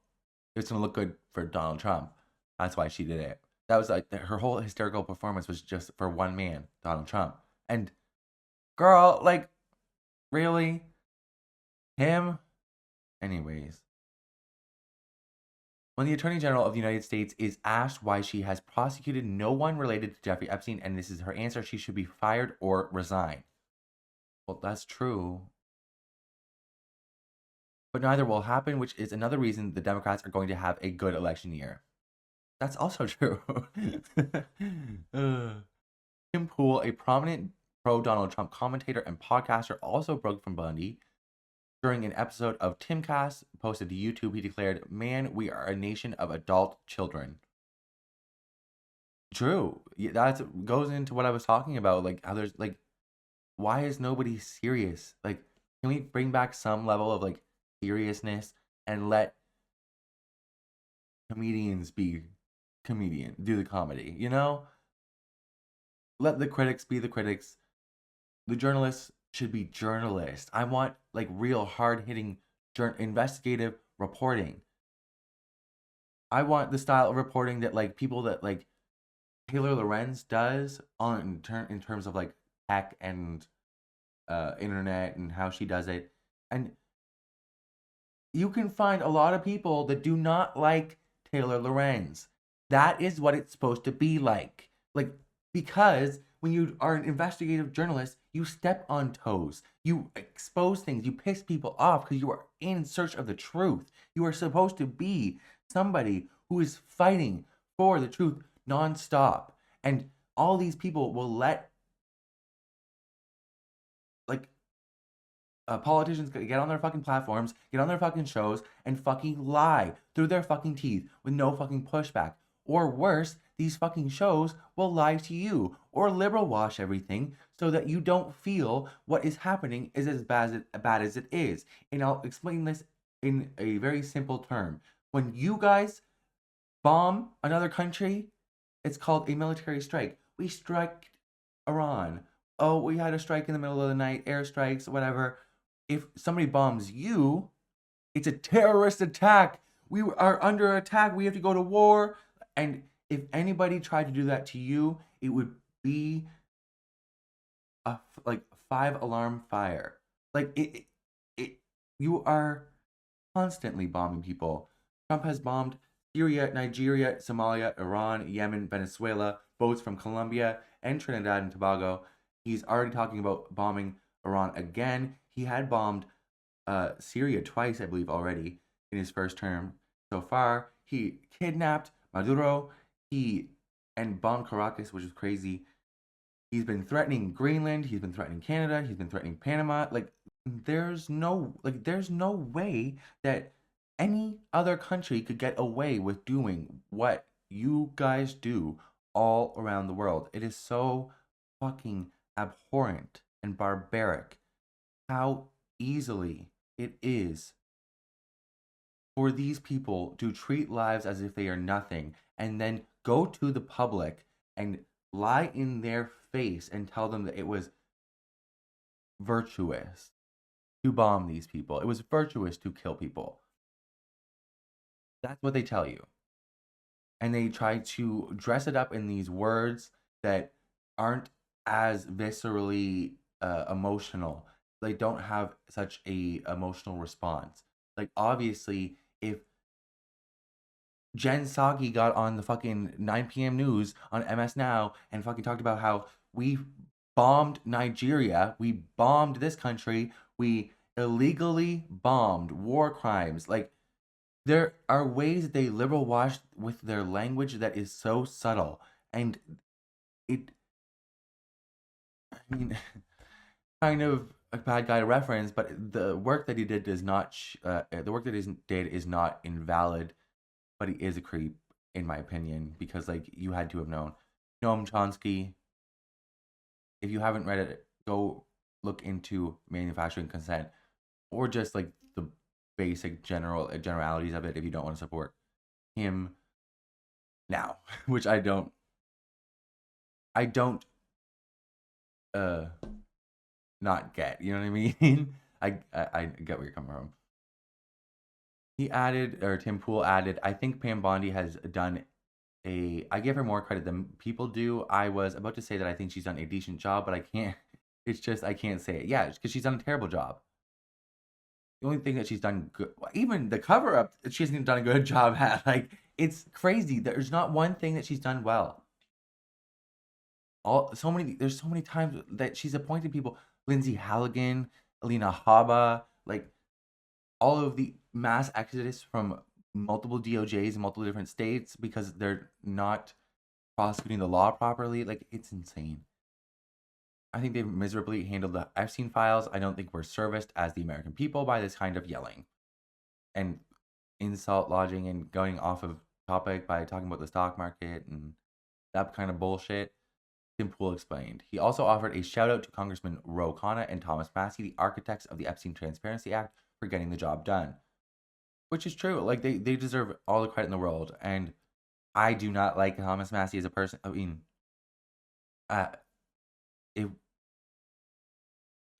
it was going to look good for Donald Trump. That's why she did it. That was like her whole hysterical performance was just for one man, Donald Trump. And girl, like, really? Him? Anyways. When the Attorney General of the United States is asked why she has prosecuted no one related to Jeffrey Epstein, and this is her answer, she should be fired or resign. Well, that's true. But neither will happen, which is another reason the Democrats are going to have a good election year. That's also true. Tim Pool, a prominent pro-Donald Trump commentator and podcaster, also broke from Bondi. During an episode of Timcast posted to YouTube, he declared, "Man, we are a nation of adult children." True. Yeah, that goes into what I was talking about. Like, how there's, like, why is nobody serious? Like, can we bring back some level of, like, seriousness and let comedians be do the comedy, you know? Let the critics be the critics. The journalists should be journalists. I want, like, real hard-hitting investigative reporting. I want the style of reporting that, like, people that, like, Taylor Lorenz does in terms of, like, tech and internet and how she does it. And you can find a lot of people that do not like Taylor Lorenz. That is what it's supposed to be like. Like, because when you are an investigative journalist, you step on toes. You expose things. You piss people off because you are in search of the truth. You are supposed to be somebody who is fighting for the truth nonstop. And all these people will let, like, politicians get on their fucking platforms, get on their fucking shows, and fucking lie through their fucking teeth with no fucking pushback. Or worse, these fucking shows will lie to you or liberal wash everything so that you don't feel what is happening is as bad as it is. And I'll explain this in a very simple term. When you guys bomb another country, it's called a military strike. We striked Iran. Oh, we had a strike in the middle of the night, airstrikes, whatever. If somebody bombs you, it's a terrorist attack. We are under attack. We have to go to war. And if anybody tried to do that to you, it would be a 5-alarm fire. Like, you are constantly bombing people. Trump has bombed Syria, Nigeria, Somalia, Iran, Yemen, Venezuela, boats from Colombia and Trinidad and Tobago. He's already talking about bombing Iran again. He had bombed Syria twice, I believe, already in his first term so far. He kidnapped Maduro, and bombed Caracas, which is crazy. He's been threatening Greenland, he's been threatening Canada, he's been threatening Panama. Like, there's no way that any other country could get away with doing what you guys do all around the world. It is so fucking abhorrent and barbaric how easily it is for these people to treat lives as if they are nothing and then go to the public and lie in their face and tell them that it was virtuous to bomb these people. It was virtuous to kill people. That's what they tell you. And they try to dress it up in these words that aren't as viscerally emotional. They don't have such a emotional response. Like, obviously, if Jen Psaki got on the fucking 9 p.m. news on MS Now and fucking talked about how we bombed Nigeria, we bombed this country, we illegally bombed war crimes. Like, there are ways that they liberal wash with their language that is so subtle. And it, I mean, kind of a bad guy to reference, but the work that he did does not, the work that he did is not invalid, but he is a creep, in my opinion, because, like, you had to have known. Noam Chomsky, if you haven't read it, go look into manufacturing consent, or just, like, the basic generalities of it if you don't want to support him now, which I don't not get, you know what I mean? I get where you're coming from. He added, or Tim Pool added, I think Pam Bondi has done I give her more credit than people do. I was about to say that I think she's done a decent job, but I can't, it's just, I can't say it. Yeah, because she's done a terrible job. The only thing that she's done good, even the cover up, she hasn't even done a good job at. Like, it's crazy. There's not one thing that she's done well. There's so many times that she's appointed people, Lindsay Halligan, Alina Habba, like, all of the mass exodus from multiple DOJs in multiple different states because they're not prosecuting the law properly. Like, it's insane. I think they've miserably handled the Epstein files. I don't think we're serviced as the American people by this kind of yelling and insult lodging and going off of topic by talking about the stock market and that kind of bullshit. Tim Pool explained. He also offered a shout out to Congressman Ro Khanna and Thomas Massie, the architects of the Epstein Transparency Act, for getting the job done. Which is true. Like, they deserve all the credit in the world. And I do not like Thomas Massie as a person. I mean, if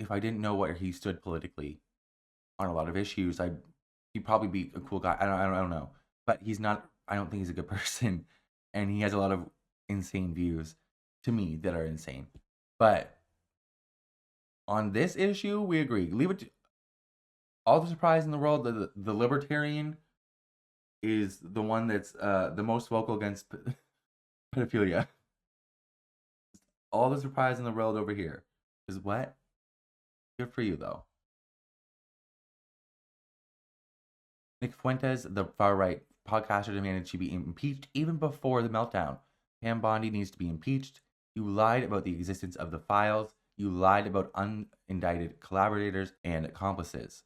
I didn't know where he stood politically on a lot of issues, he'd probably be a cool guy. I don't know. But he's not, I don't think he's a good person. And he has a lot of insane views, to me, that are insane. But on this issue, we agree. Leave it to all the surprise in the world. The libertarian is the one that's the most vocal against pedophilia. All the surprise in the world over here is what? Good for you, though. Nick Fuentes, the far-right podcaster, demanded she be impeached even before the meltdown. Pam Bondi needs to be impeached. You lied about the existence of the files. You lied about unindicted collaborators and accomplices,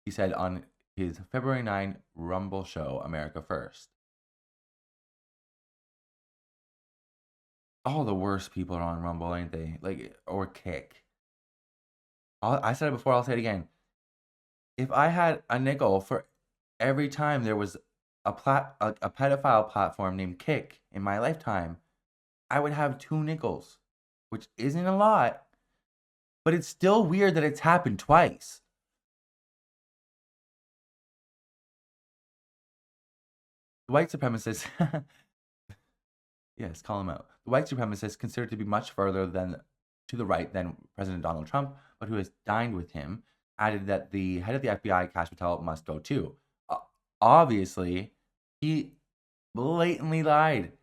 he said on his February 9 Rumble show, America First. All the worst people are on Rumble, ain't they? Like, or Kick. I said it before, I'll say it again. If I had a nickel for every time there was a pedophile platform named Kick in my lifetime, I would have 2 nickels, which isn't a lot, but it's still weird that it's happened twice. The white supremacists, yes, call him out. The white supremacists, considered to be much further to the right than President Donald Trump, but who has dined with him, added that the head of the FBI, Kash Patel, must go too. Obviously, he blatantly lied.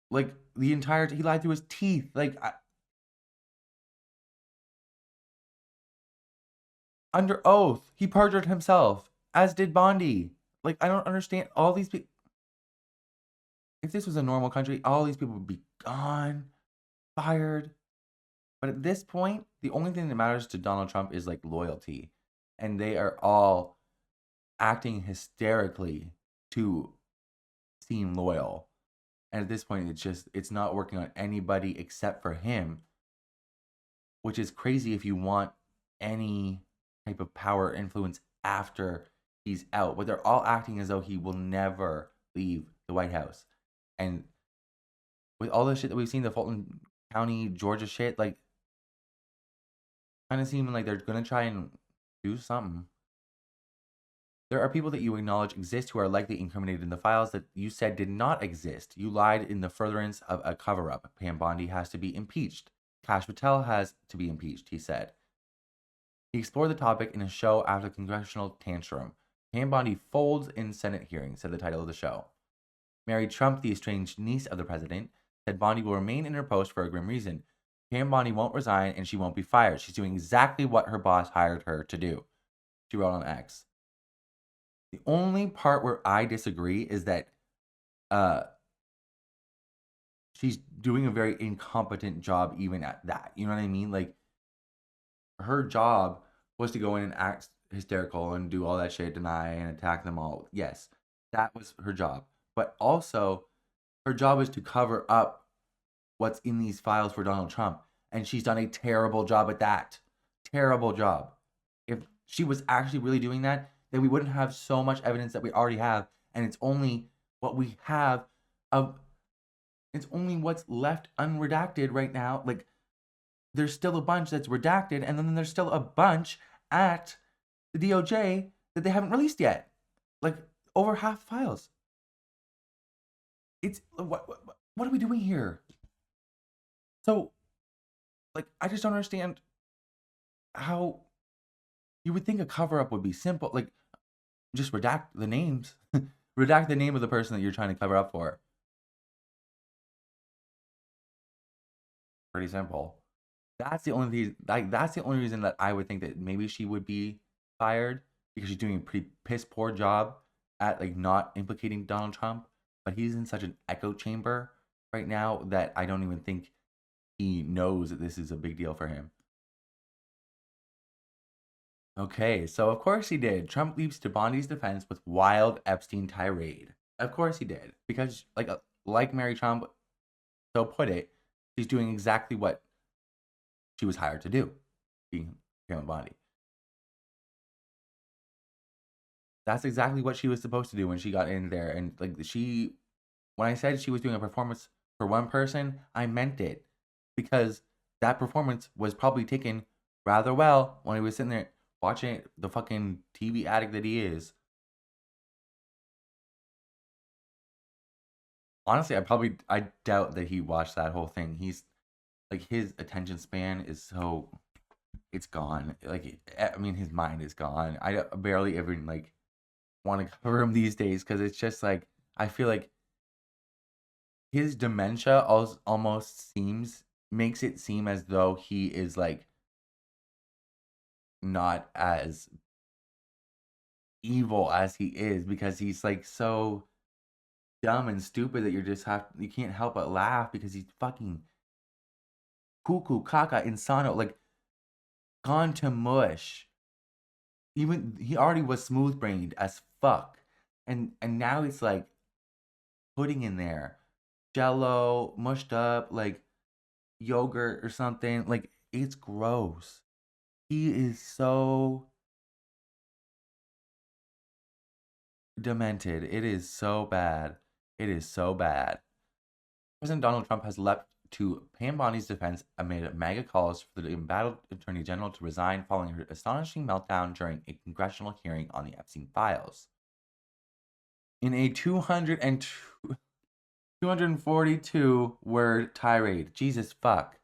Like, he lied through his teeth. Like, under oath, he perjured himself, as did Bondi. Like, I don't understand all these people. If this was a normal country, all these people would be gone, fired. But at this point, the only thing that matters to Donald Trump is, like, loyalty. And they are all acting hysterically to seem loyal. And at this point, it's not working on anybody except for him, which is crazy if you want any type of power influence after he's out. But they're all acting as though he will never leave the White House. And with all the shit that we've seen, the Fulton County, Georgia shit, like, kind of seeming like they're going to try and do something. There are people that you acknowledge exist who are likely incriminated in the files that you said did not exist. You lied in the furtherance of a cover-up. Pam Bondi has to be impeached. Kash Patel has to be impeached, he said. He explored the topic in a show after the congressional tantrum. Pam Bondi folds in Senate hearing, said the title of the show. Mary Trump, the estranged niece of the president, said Bondi will remain in her post for a grim reason. Pam Bondi won't resign and she won't be fired. She's doing exactly what her boss hired her to do, she wrote on X. The only part where I disagree is that she's doing a very incompetent job even at that. You know what I mean? Like, her job was to go in and act hysterical and do all that shit, deny and attack them all. Yes, that was her job. But also, her job is to cover up what's in these files for Donald Trump. And she's done a terrible job at that. Terrible job. If she was actually really doing that, then we wouldn't have so much evidence that we already have. And it's only what we have of, it's only what's left unredacted right now. Like, there's still a bunch that's redacted, and then there's still a bunch at the DOJ that they haven't released yet. Like, over half files. It's, what are we doing here? So, like, I just don't understand how you would think a cover-up would be simple. Like, just redact the names. Redact the name of the person that you're trying to cover up for. Pretty simple. That's the only thing, like, that's the only reason that I would think that maybe she would be fired, because she's doing a pretty piss poor job at, like, not implicating Donald Trump. But he's in such an echo chamber right now that I don't even think he knows that this is a big deal for him. Okay, so of course he did. Trump leaps to Bondi's defense with wild Epstein tirade. Of course he did. Because, like Mary Trump so put it, she's doing exactly what she was hired to do, being Pam Bondi. That's exactly what she was supposed to do when she got in there. And, like, when I said she was doing a performance for one person, I meant it. Because that performance was probably taken rather well when he was sitting there watching the fucking TV addict that he is. Honestly, I doubt that he watched that whole thing. He's, like, his attention span is so, it's gone. Like, I mean, his mind is gone. I barely even, like, want to cover him these days, because it's just, like, I feel like his dementia almost makes it seem as though he is, like, not as evil as he is, because he's, like, so dumb and stupid that you can't help but laugh, because he's fucking cuckoo caca insano, like, gone to mush. Even he already was smooth brained as fuck, and now it's like putting in there Jello mushed up, like yogurt or something. Like, it's gross. He is so demented. It is so bad. It is so bad. President Donald Trump has leapt to Pam Bondi's defense amid MAGA calls for the embattled Attorney General to resign following her astonishing meltdown during a congressional hearing on the Epstein files. In a 242-word tirade. Jesus fuck.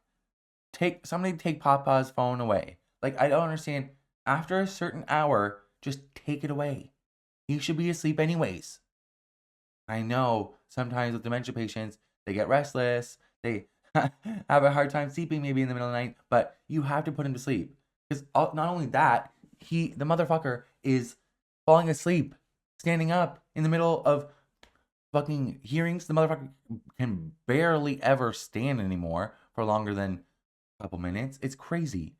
Somebody take Papa's phone away. Like, I don't understand. After a certain hour, just take it away. He should be asleep anyways. I know sometimes with dementia patients, they get restless. They have a hard time sleeping maybe in the middle of the night, but you have to put him to sleep. Because not only that, the motherfucker is falling asleep, standing up in the middle of fucking hearings. The motherfucker can barely ever stand anymore for longer than a couple minutes. It's crazy.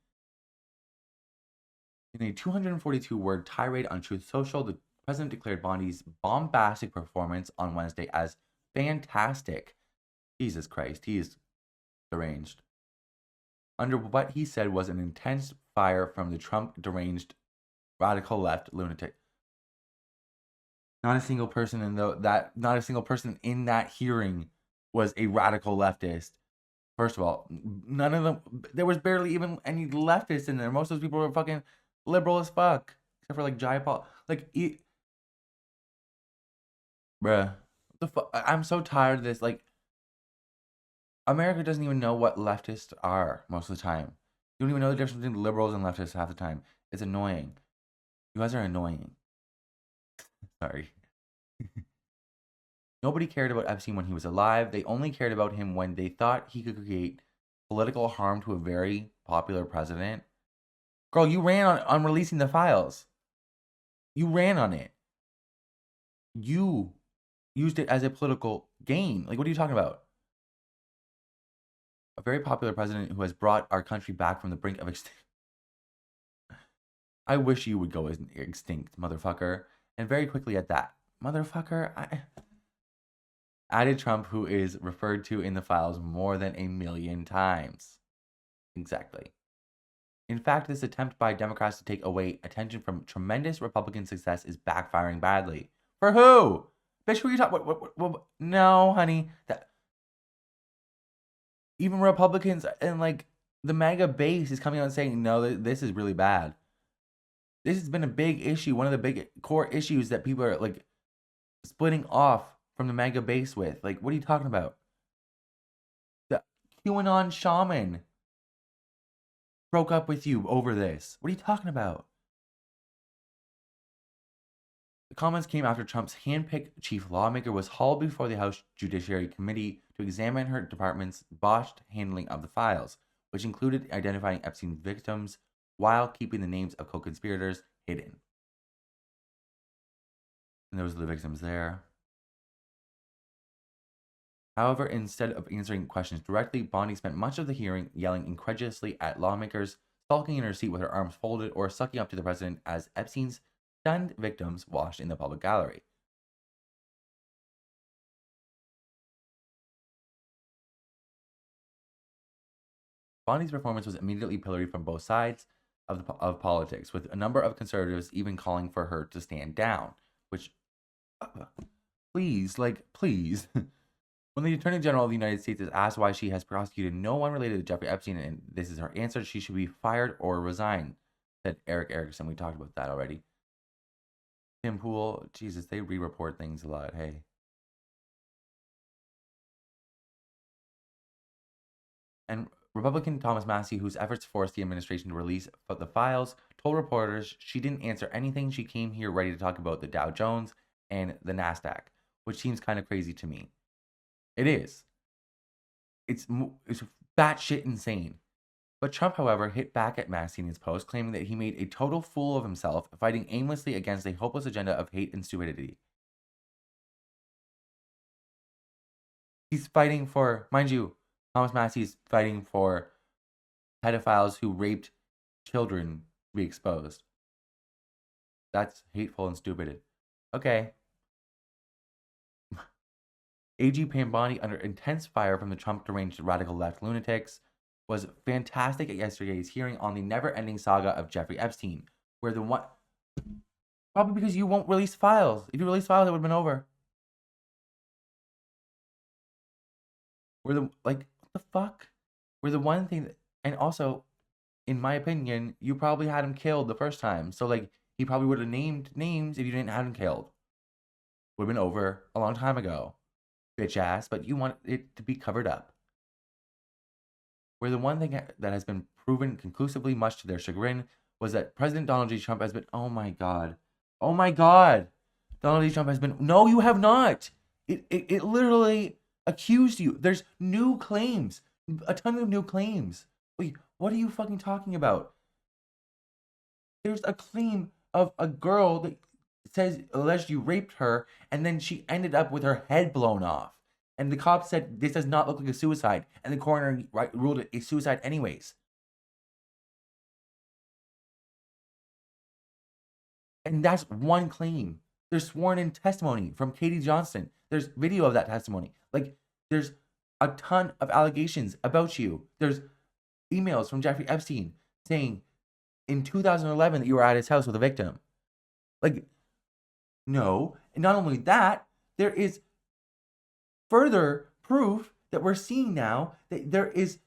In a 242-word tirade on Truth Social, the president declared Bondi's bombastic performance on Wednesday as fantastic. Jesus Christ, he is deranged. Under what he said was an intense fire from the Trump deranged radical left lunatic. Not a single person in that hearing was a radical leftist. First of all, none of them, there was barely even any leftists in there. Most of those people were fucking liberal as fuck. Except for like Jayapal. Like, bruh. I'm so tired of this. Like, America doesn't even know what leftists are most of the time. You don't even know the difference between liberals and leftists half the time. It's annoying. You guys are annoying. Sorry. Nobody cared about Epstein when he was alive. They only cared about him when they thought he could create political harm to a very popular president. Girl, you ran on releasing the files. You ran on it. You used it as a political gain. Like, what are you talking about? A very popular president who has brought our country back from the brink of extinction. I wish you would go extinct, motherfucker. And very quickly at that. Motherfucker, added Trump, who is referred to in the files more than 1 million times. Exactly. In fact, this attempt by Democrats to take away attention from tremendous Republican success is backfiring badly. For who? Bitch, who are you talking? What? No, honey. Even Republicans and like the MAGA base is coming out and saying, no, this is really bad. This has been a big issue. One of the big core issues that people are like splitting off from the MAGA base with. Like, what are you talking about? The QAnon shaman broke up with you over this. What are you talking about? The comments came after Trump's handpicked chief lawmaker was hauled before the House Judiciary Committee to examine her department's botched handling of the files, which included identifying Epstein's victims while keeping the names of co-conspirators hidden. And those are the victims there. However, instead of answering questions directly, Bondi spent much of the hearing yelling incredulously at lawmakers, sulking in her seat with her arms folded, or sucking up to the president as Epstein's stunned victims watched in the public gallery. Bondi's performance was immediately pilloried from both sides of politics, with a number of conservatives even calling for her to stand down, which, please. When the Attorney General of the United States is asked why she has prosecuted no one related to Jeffrey Epstein, and this is her answer, she should be fired or resign, said Eric Erickson. We talked about that already. Tim Pool, Jesus, they re-report things a lot, hey. And Republican Thomas Massie, whose efforts forced the administration to release the files, told reporters she didn't answer anything. She came here ready to talk about the Dow Jones and the NASDAQ, which seems kind of crazy to me. It is. It's batshit insane. But Trump, however, hit back at Massie in his post, claiming that he made a total fool of himself, fighting aimlessly against a hopeless agenda of hate and stupidity. He's fighting for, mind you, Thomas Massie is fighting for pedophiles who raped children to be exposed. That's hateful and stupid. Okay. AG Pam Bondi, under intense fire from the Trump-deranged radical left lunatics, was fantastic at yesterday's hearing on the never-ending saga of Jeffrey Epstein, where the one... Probably because you won't release files. If you release files, it would have been over. Where the... Like, what the fuck? Where the one thing... That, and also, in my opinion, you probably had him killed the first time. So, like, he probably would have named names if you didn't have him killed. Would have been over a long time ago. Bitch ass, but you want it to be covered up. Where the one thing that has been proven conclusively, much to their chagrin, was that President Donald J. Trump has been, oh my God, Donald J. Trump has been, no, you have not. It literally accused you. There's new claims, a ton of new claims. Wait, what are you fucking talking about? There's a claim of a girl that says alleged you raped her, and then she ended up with her head blown off. And the cop said, this does not look like a suicide. And the coroner ruled it a suicide anyways. And that's one claim. There's sworn in testimony from Katie Johnston. There's video of that testimony. Like, there's a ton of allegations about you. There's emails from Jeffrey Epstein saying in 2011 that you were at his house with a victim. Like, no. And not only that, there is further proof that we're seeing now that there is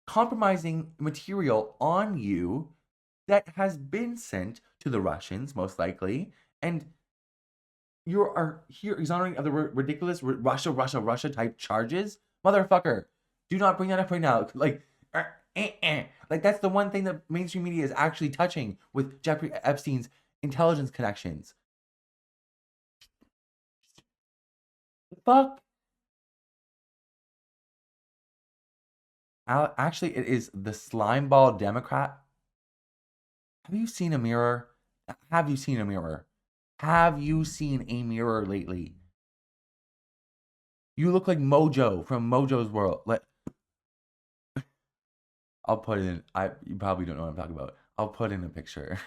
compromising material on you that has been sent to the Russians, most likely, and you are here exonerating of the ridiculous Russia type charges? Motherfucker, do not bring that up right now. Like, like that's the one thing that mainstream media is actually touching with Jeffrey Epstein's intelligence connections. Fuck. Actually, it is the slimeball Democrat. Have you seen a mirror? Have you seen a mirror? Have you seen a mirror lately? You look like Mojo from Mojo's World. Like, I'll put in. You probably don't know what I'm talking about. I'll put in a picture.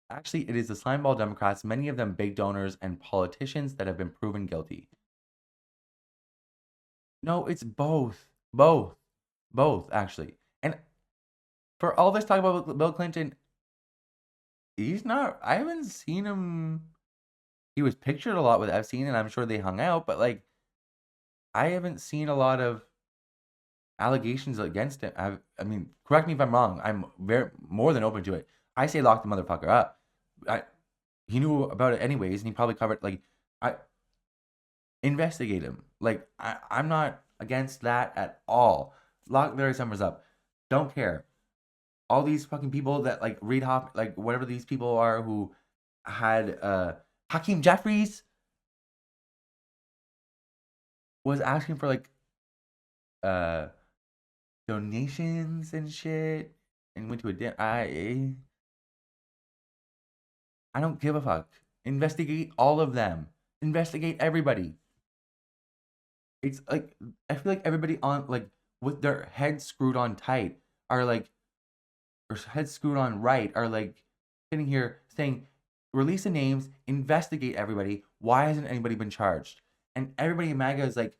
Actually, it is the slimeball Democrats, many of them big donors and politicians that have been proven guilty. No, it's both. Both, actually. And for all this talk about Bill Clinton, he's not, I haven't seen him. He was pictured a lot with Epstein, and I'm sure they hung out, but like, I haven't seen a lot of allegations against him. I mean, correct me if I'm wrong. I'm more than open to it. I say lock the motherfucker up. He knew about it anyways, and he probably covered, like, investigate him. Like, I'm not against that at all. Lock Larry Summers up. Don't care. All these fucking people that, like, Reid Hoffman, like, whatever these people are who had, Hakeem Jeffries was asking for, like, donations and shit, and went to a dinner. I don't give a fuck. Investigate all of them. Investigate everybody. It's like, I feel like everybody on, like, with their heads screwed on tight are like, or heads screwed on right, are like sitting here saying, release the names, investigate everybody. Why hasn't anybody been charged? And everybody in MAGA is like,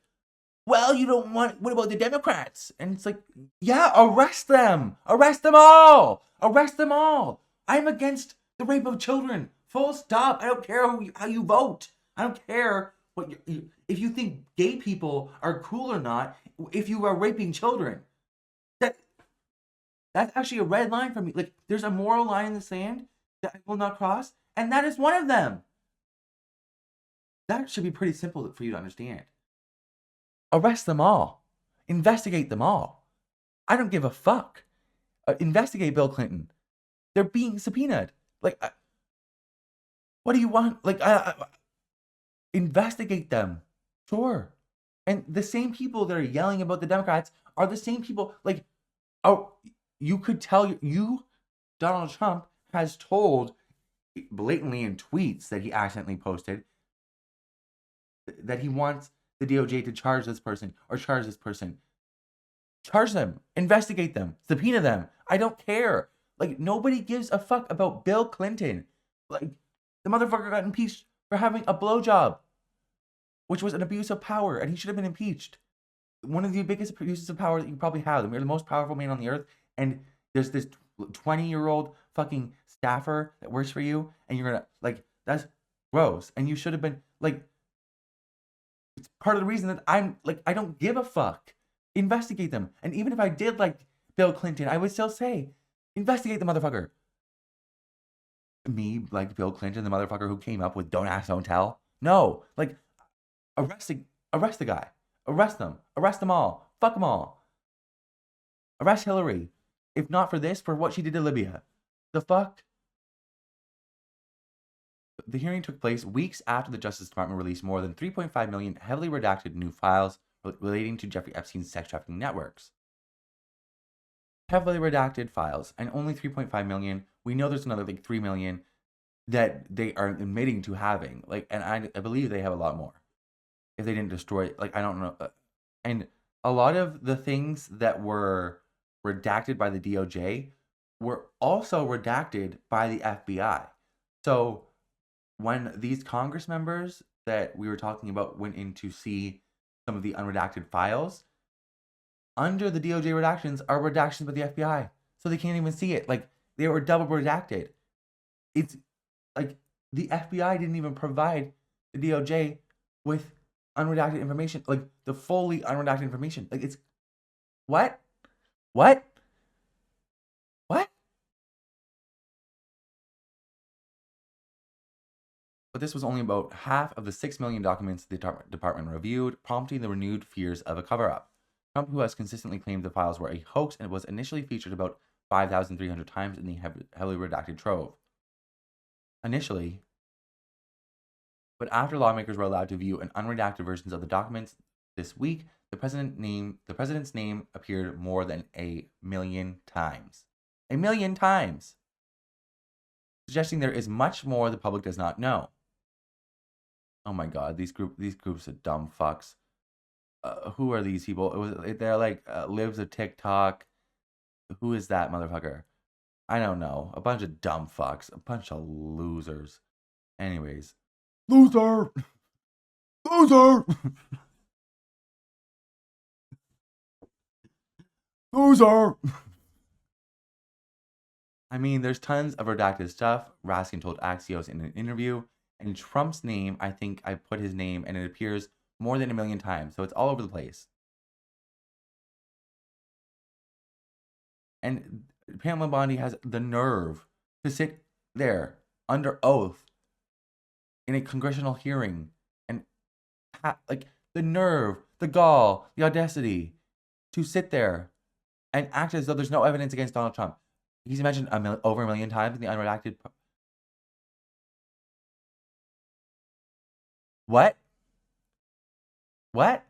well, you don't want, what about the Democrats? And it's like, yeah, arrest them. Arrest them all. Arrest them all. I'm against the rape of children. Full stop. I don't care how you vote. I don't care what if you think gay people are cool or not, if you are raping children. That's actually a red line for me. Like, there's a moral line in the sand that I will not cross, and that is one of them. That should be pretty simple for you to understand. Arrest them all. Investigate them all. I don't give a fuck. Investigate Bill Clinton. They're being subpoenaed. Like, what do you want? Like, investigate them. Sure. And the same people that are yelling about the Democrats are the same people, like, oh, you could tell Donald Trump has told blatantly in tweets that he accidentally posted that he wants the DOJ to charge this person or charge this person. Charge them. Investigate them. Subpoena them. I don't care. Like, nobody gives a fuck about Bill Clinton. Like, the motherfucker got impeached for having a blowjob, which was an abuse of power, and he should have been impeached. One of the biggest abuses of power that you probably have. We're the most powerful man on the earth, and there's this 20-year-old fucking staffer that works for you, and you're gonna, like, that's gross. And you should have been, like, it's part of the reason that I'm, like, I don't give a fuck. Investigate them. And even if I did like Bill Clinton, I would still say, investigate the motherfucker. Me, like Bill Clinton, the motherfucker who came up with don't ask, don't tell. No, like, arrest the guy. Arrest them. Arrest them all. Fuck them all. Arrest Hillary. If not for this, for what she did to Libya. The fuck? The hearing took place weeks after the Justice Department released more than 3.5 million heavily redacted new files relating to Jeffrey Epstein's sex trafficking networks. Heavily redacted files, and only 3.5 million. We know there's another, like, 3 million that they are admitting to having. Like, and I believe they have a lot more. If they didn't destroy it, like, I don't know. And a lot of the things that were redacted by the DOJ were also redacted by the FBI. So when these Congress members that we were talking about went in to see some of the unredacted files, under the DOJ redactions are redactions by the FBI. So they can't even see it. Like, they were double redacted. It's like, the FBI didn't even provide the DOJ with unredacted information, like the fully unredacted information. Like, it's what? What? What? But this was only about half of the 6 million documents the department reviewed, prompting the renewed fears of a cover-up. Trump, who has consistently claimed the files were a hoax and was initially featured about 5,300 times in the heavily redacted trove. Initially, but after lawmakers were allowed to view an unredacted versions of the documents this week, the president's name appeared more than 1 million times. 1 million times! Suggesting there is much more the public does not know. Oh my god, these groups of dumb fucks. Who are these people? They're like lives of TikTok. Who is that motherfucker? I don't know. A bunch of dumb fucks. A bunch of losers. Anyways. Loser! Loser! Loser! I mean, there's tons of redacted stuff, Raskin told Axios in an interview. And Trump's name, I think I put his name, and it appears more than 1 million times. So it's all over the place. And Pam Bondi has the nerve to sit there under oath in a congressional hearing and like the nerve, the gall, the audacity to sit there and act as though there's no evidence against Donald Trump. He's mentioned over 1 million times in the unredacted. What? What?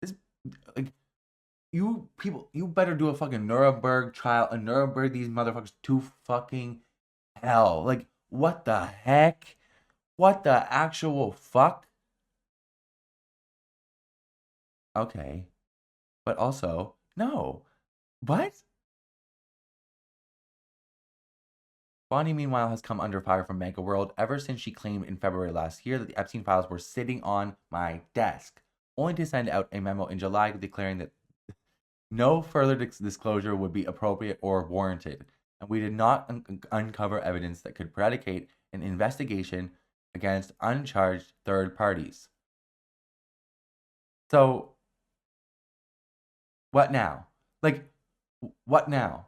This, like, you people, you better do a fucking Nuremberg trial and Nuremberg these motherfuckers to fucking hell. Like, what the heck? What the actual fuck? Okay. But also, no. What? Bondi, meanwhile, has come under fire from Mega World ever since she claimed in February last year that the Epstein files were sitting on my desk, only to send out a memo in July declaring that no further disclosure would be appropriate or warranted, and we did not uncover evidence that could predicate an investigation against uncharged third parties. So, what now? Like, what now?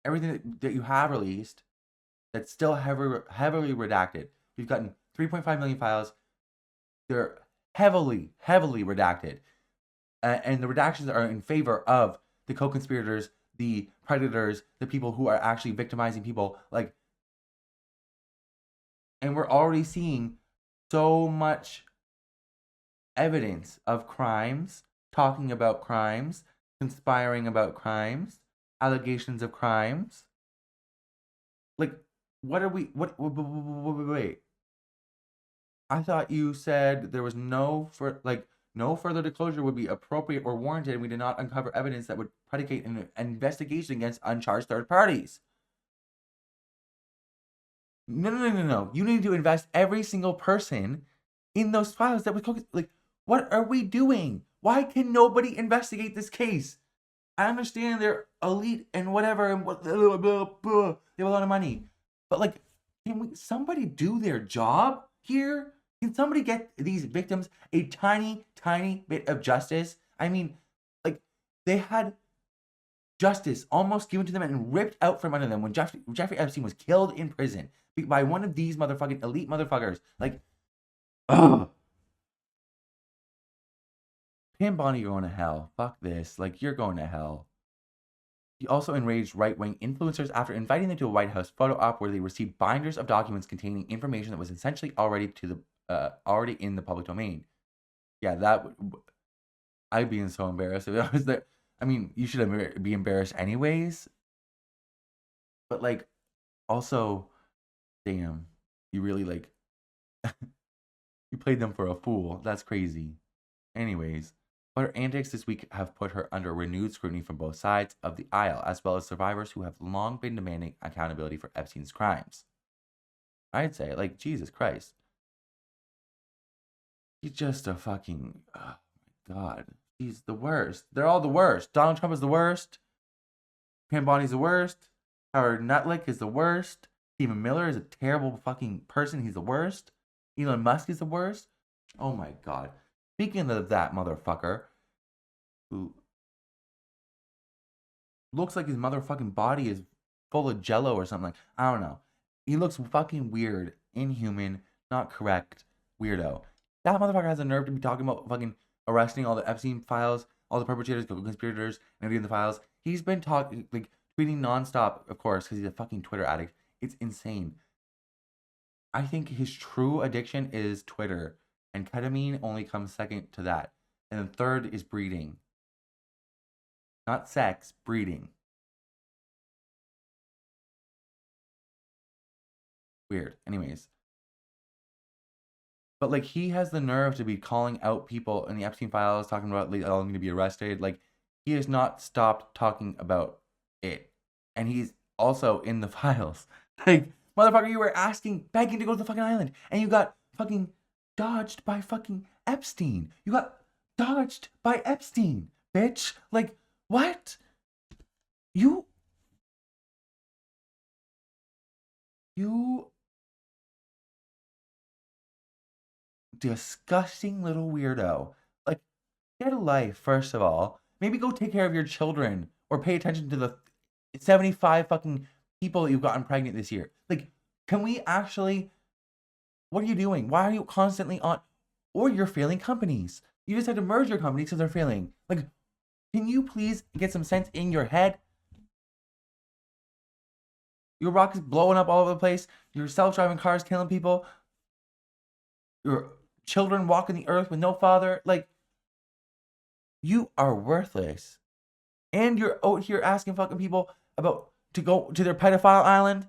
Everything that you have released that's still heavily redacted. We've gotten 3.5 million files. They're heavily redacted. And the redactions are in favor of the co-conspirators, the predators, the people who are actually victimizing people. Like, and we're already seeing so much evidence of crimes, talking about crimes, conspiring about crimes, allegations of crimes. Like, what are we, wait. I thought you said there was no further disclosure would be appropriate or warranted, and we did not uncover evidence that would predicate an investigation against uncharged third parties. No. You need to invest every single person in those files that was like, what are we doing? Why can nobody investigate this case? I understand they're elite and whatever, and what they have a lot of money, but like, can somebody do their job here? Can somebody get these victims a tiny bit of justice? I mean, like, they had justice almost given to them and ripped out from under them when Jeffrey Epstein was killed in prison by one of these motherfucking elite motherfuckers. Like, ugh. Pam Bondi, you're going to hell. Fuck this. Like, you're going to hell. He also enraged right-wing influencers after inviting them to a White House photo op where they received binders of documents containing information that was essentially already in the public domain. Yeah, I'd be so embarrassed if I was there. I mean, you should be embarrassed anyways. But like, also, damn, you really like, you played them for a fool. That's crazy. Anyways. But her antics this week have put her under renewed scrutiny from both sides of the aisle, as well as survivors who have long been demanding accountability for Epstein's crimes. I'd say, like, Jesus Christ. He's just a fucking, oh my God. He's the worst. They're all the worst. Donald Trump is the worst. Pam Bondi's the worst. Howard Nutlick is the worst. Stephen Miller is a terrible fucking person. He's the worst. Elon Musk is the worst. Oh my god. Speaking of that motherfucker, who looks like his motherfucking body is full of jello or something. I don't know. He looks fucking weird, inhuman, not correct, weirdo. That motherfucker has the nerve to be talking about fucking arresting all the Epstein files, all the perpetrators, conspirators, and everything in the files. He's been talking, like, tweeting nonstop, of course, because he's a fucking Twitter addict. It's insane. I think his true addiction is Twitter, and ketamine only comes second to that. And then third is breeding. Not sex, breeding. Weird. Anyways. But, like, he has the nerve to be calling out people in the Epstein files, talking about, like, all going to be arrested. Like, he has not stopped talking about it. And he's also in the files. Like, motherfucker, you were begging to go to the fucking island. And you got fucking dodged by fucking Epstein. You got dodged by Epstein, bitch. Like, what? You disgusting little weirdo. Like, get a life, first of all. Maybe go take care of your children or pay attention to the 75 fucking people that you've gotten pregnant this year. Like, can we actually... What are you doing? Why are you constantly on... Or you're failing companies. You just had to merge your companies because they're failing. Like, can you please get some sense in your head? Your rocket's blowing up all over the place. Your self-driving cars killing people. Your children walking the earth with no father. Like, you are worthless. And you're out here asking fucking people about to go to their pedophile island.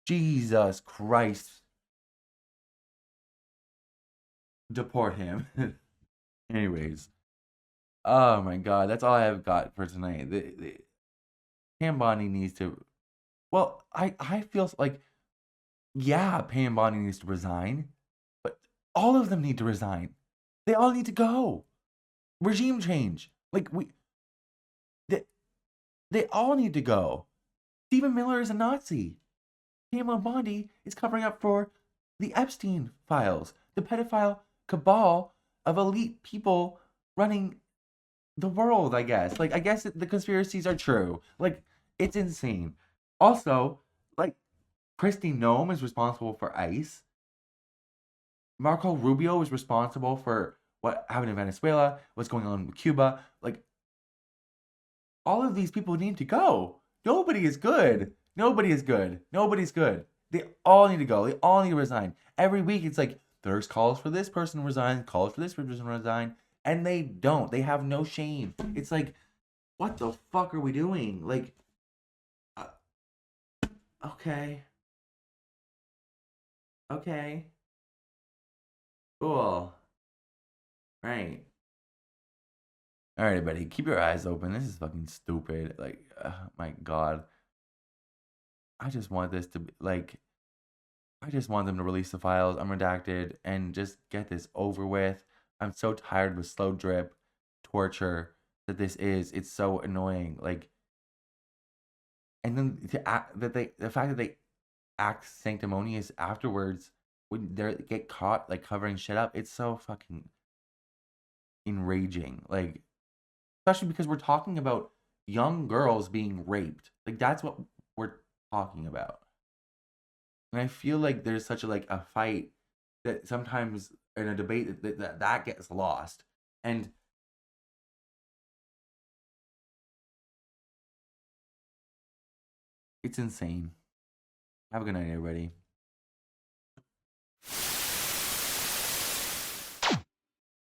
Jesus Christ. Deport him. Anyways. Oh my god, that's all I have got for tonight. Pam Bondi needs to... Well, I feel like... Yeah, Pam Bondi needs to resign. But all of them need to resign. They all need to go. Regime change. Like, they all need to go. Stephen Miller is a Nazi. Pam Bondi is covering up for the Epstein files. The pedophile cabal of elite people running the world, I guess. Like, I guess the conspiracies are true. Like, it's insane. Also, like, Kristi Noem is responsible for ICE. Marco Rubio is responsible for what happened in Venezuela, what's going on with Cuba. Like, all of these people need to go. Nobody is good. Nobody is good. Nobody's good. They all need to go. They all need to resign. Every week, it's like, there's calls for this person to resign, calls for this person to resign, and they don't. They have no shame. It's like, what the fuck are we doing? Like, okay. Okay. Cool. Right. All right, everybody, keep your eyes open. This is fucking stupid. Like, my God. I just want this to be, like, I just want them to release the files, unredacted, and just get this over with. I'm so tired of the slow drip torture that this is. It's so annoying. Like, and then the fact that they act sanctimonious afterwards when they get caught like covering shit up, it's so fucking enraging. Like, especially because we're talking about young girls being raped. Like, that's what we're talking about. And I feel like there's such a fight that sometimes in a debate that gets lost. And it's insane. Have a good night, everybody.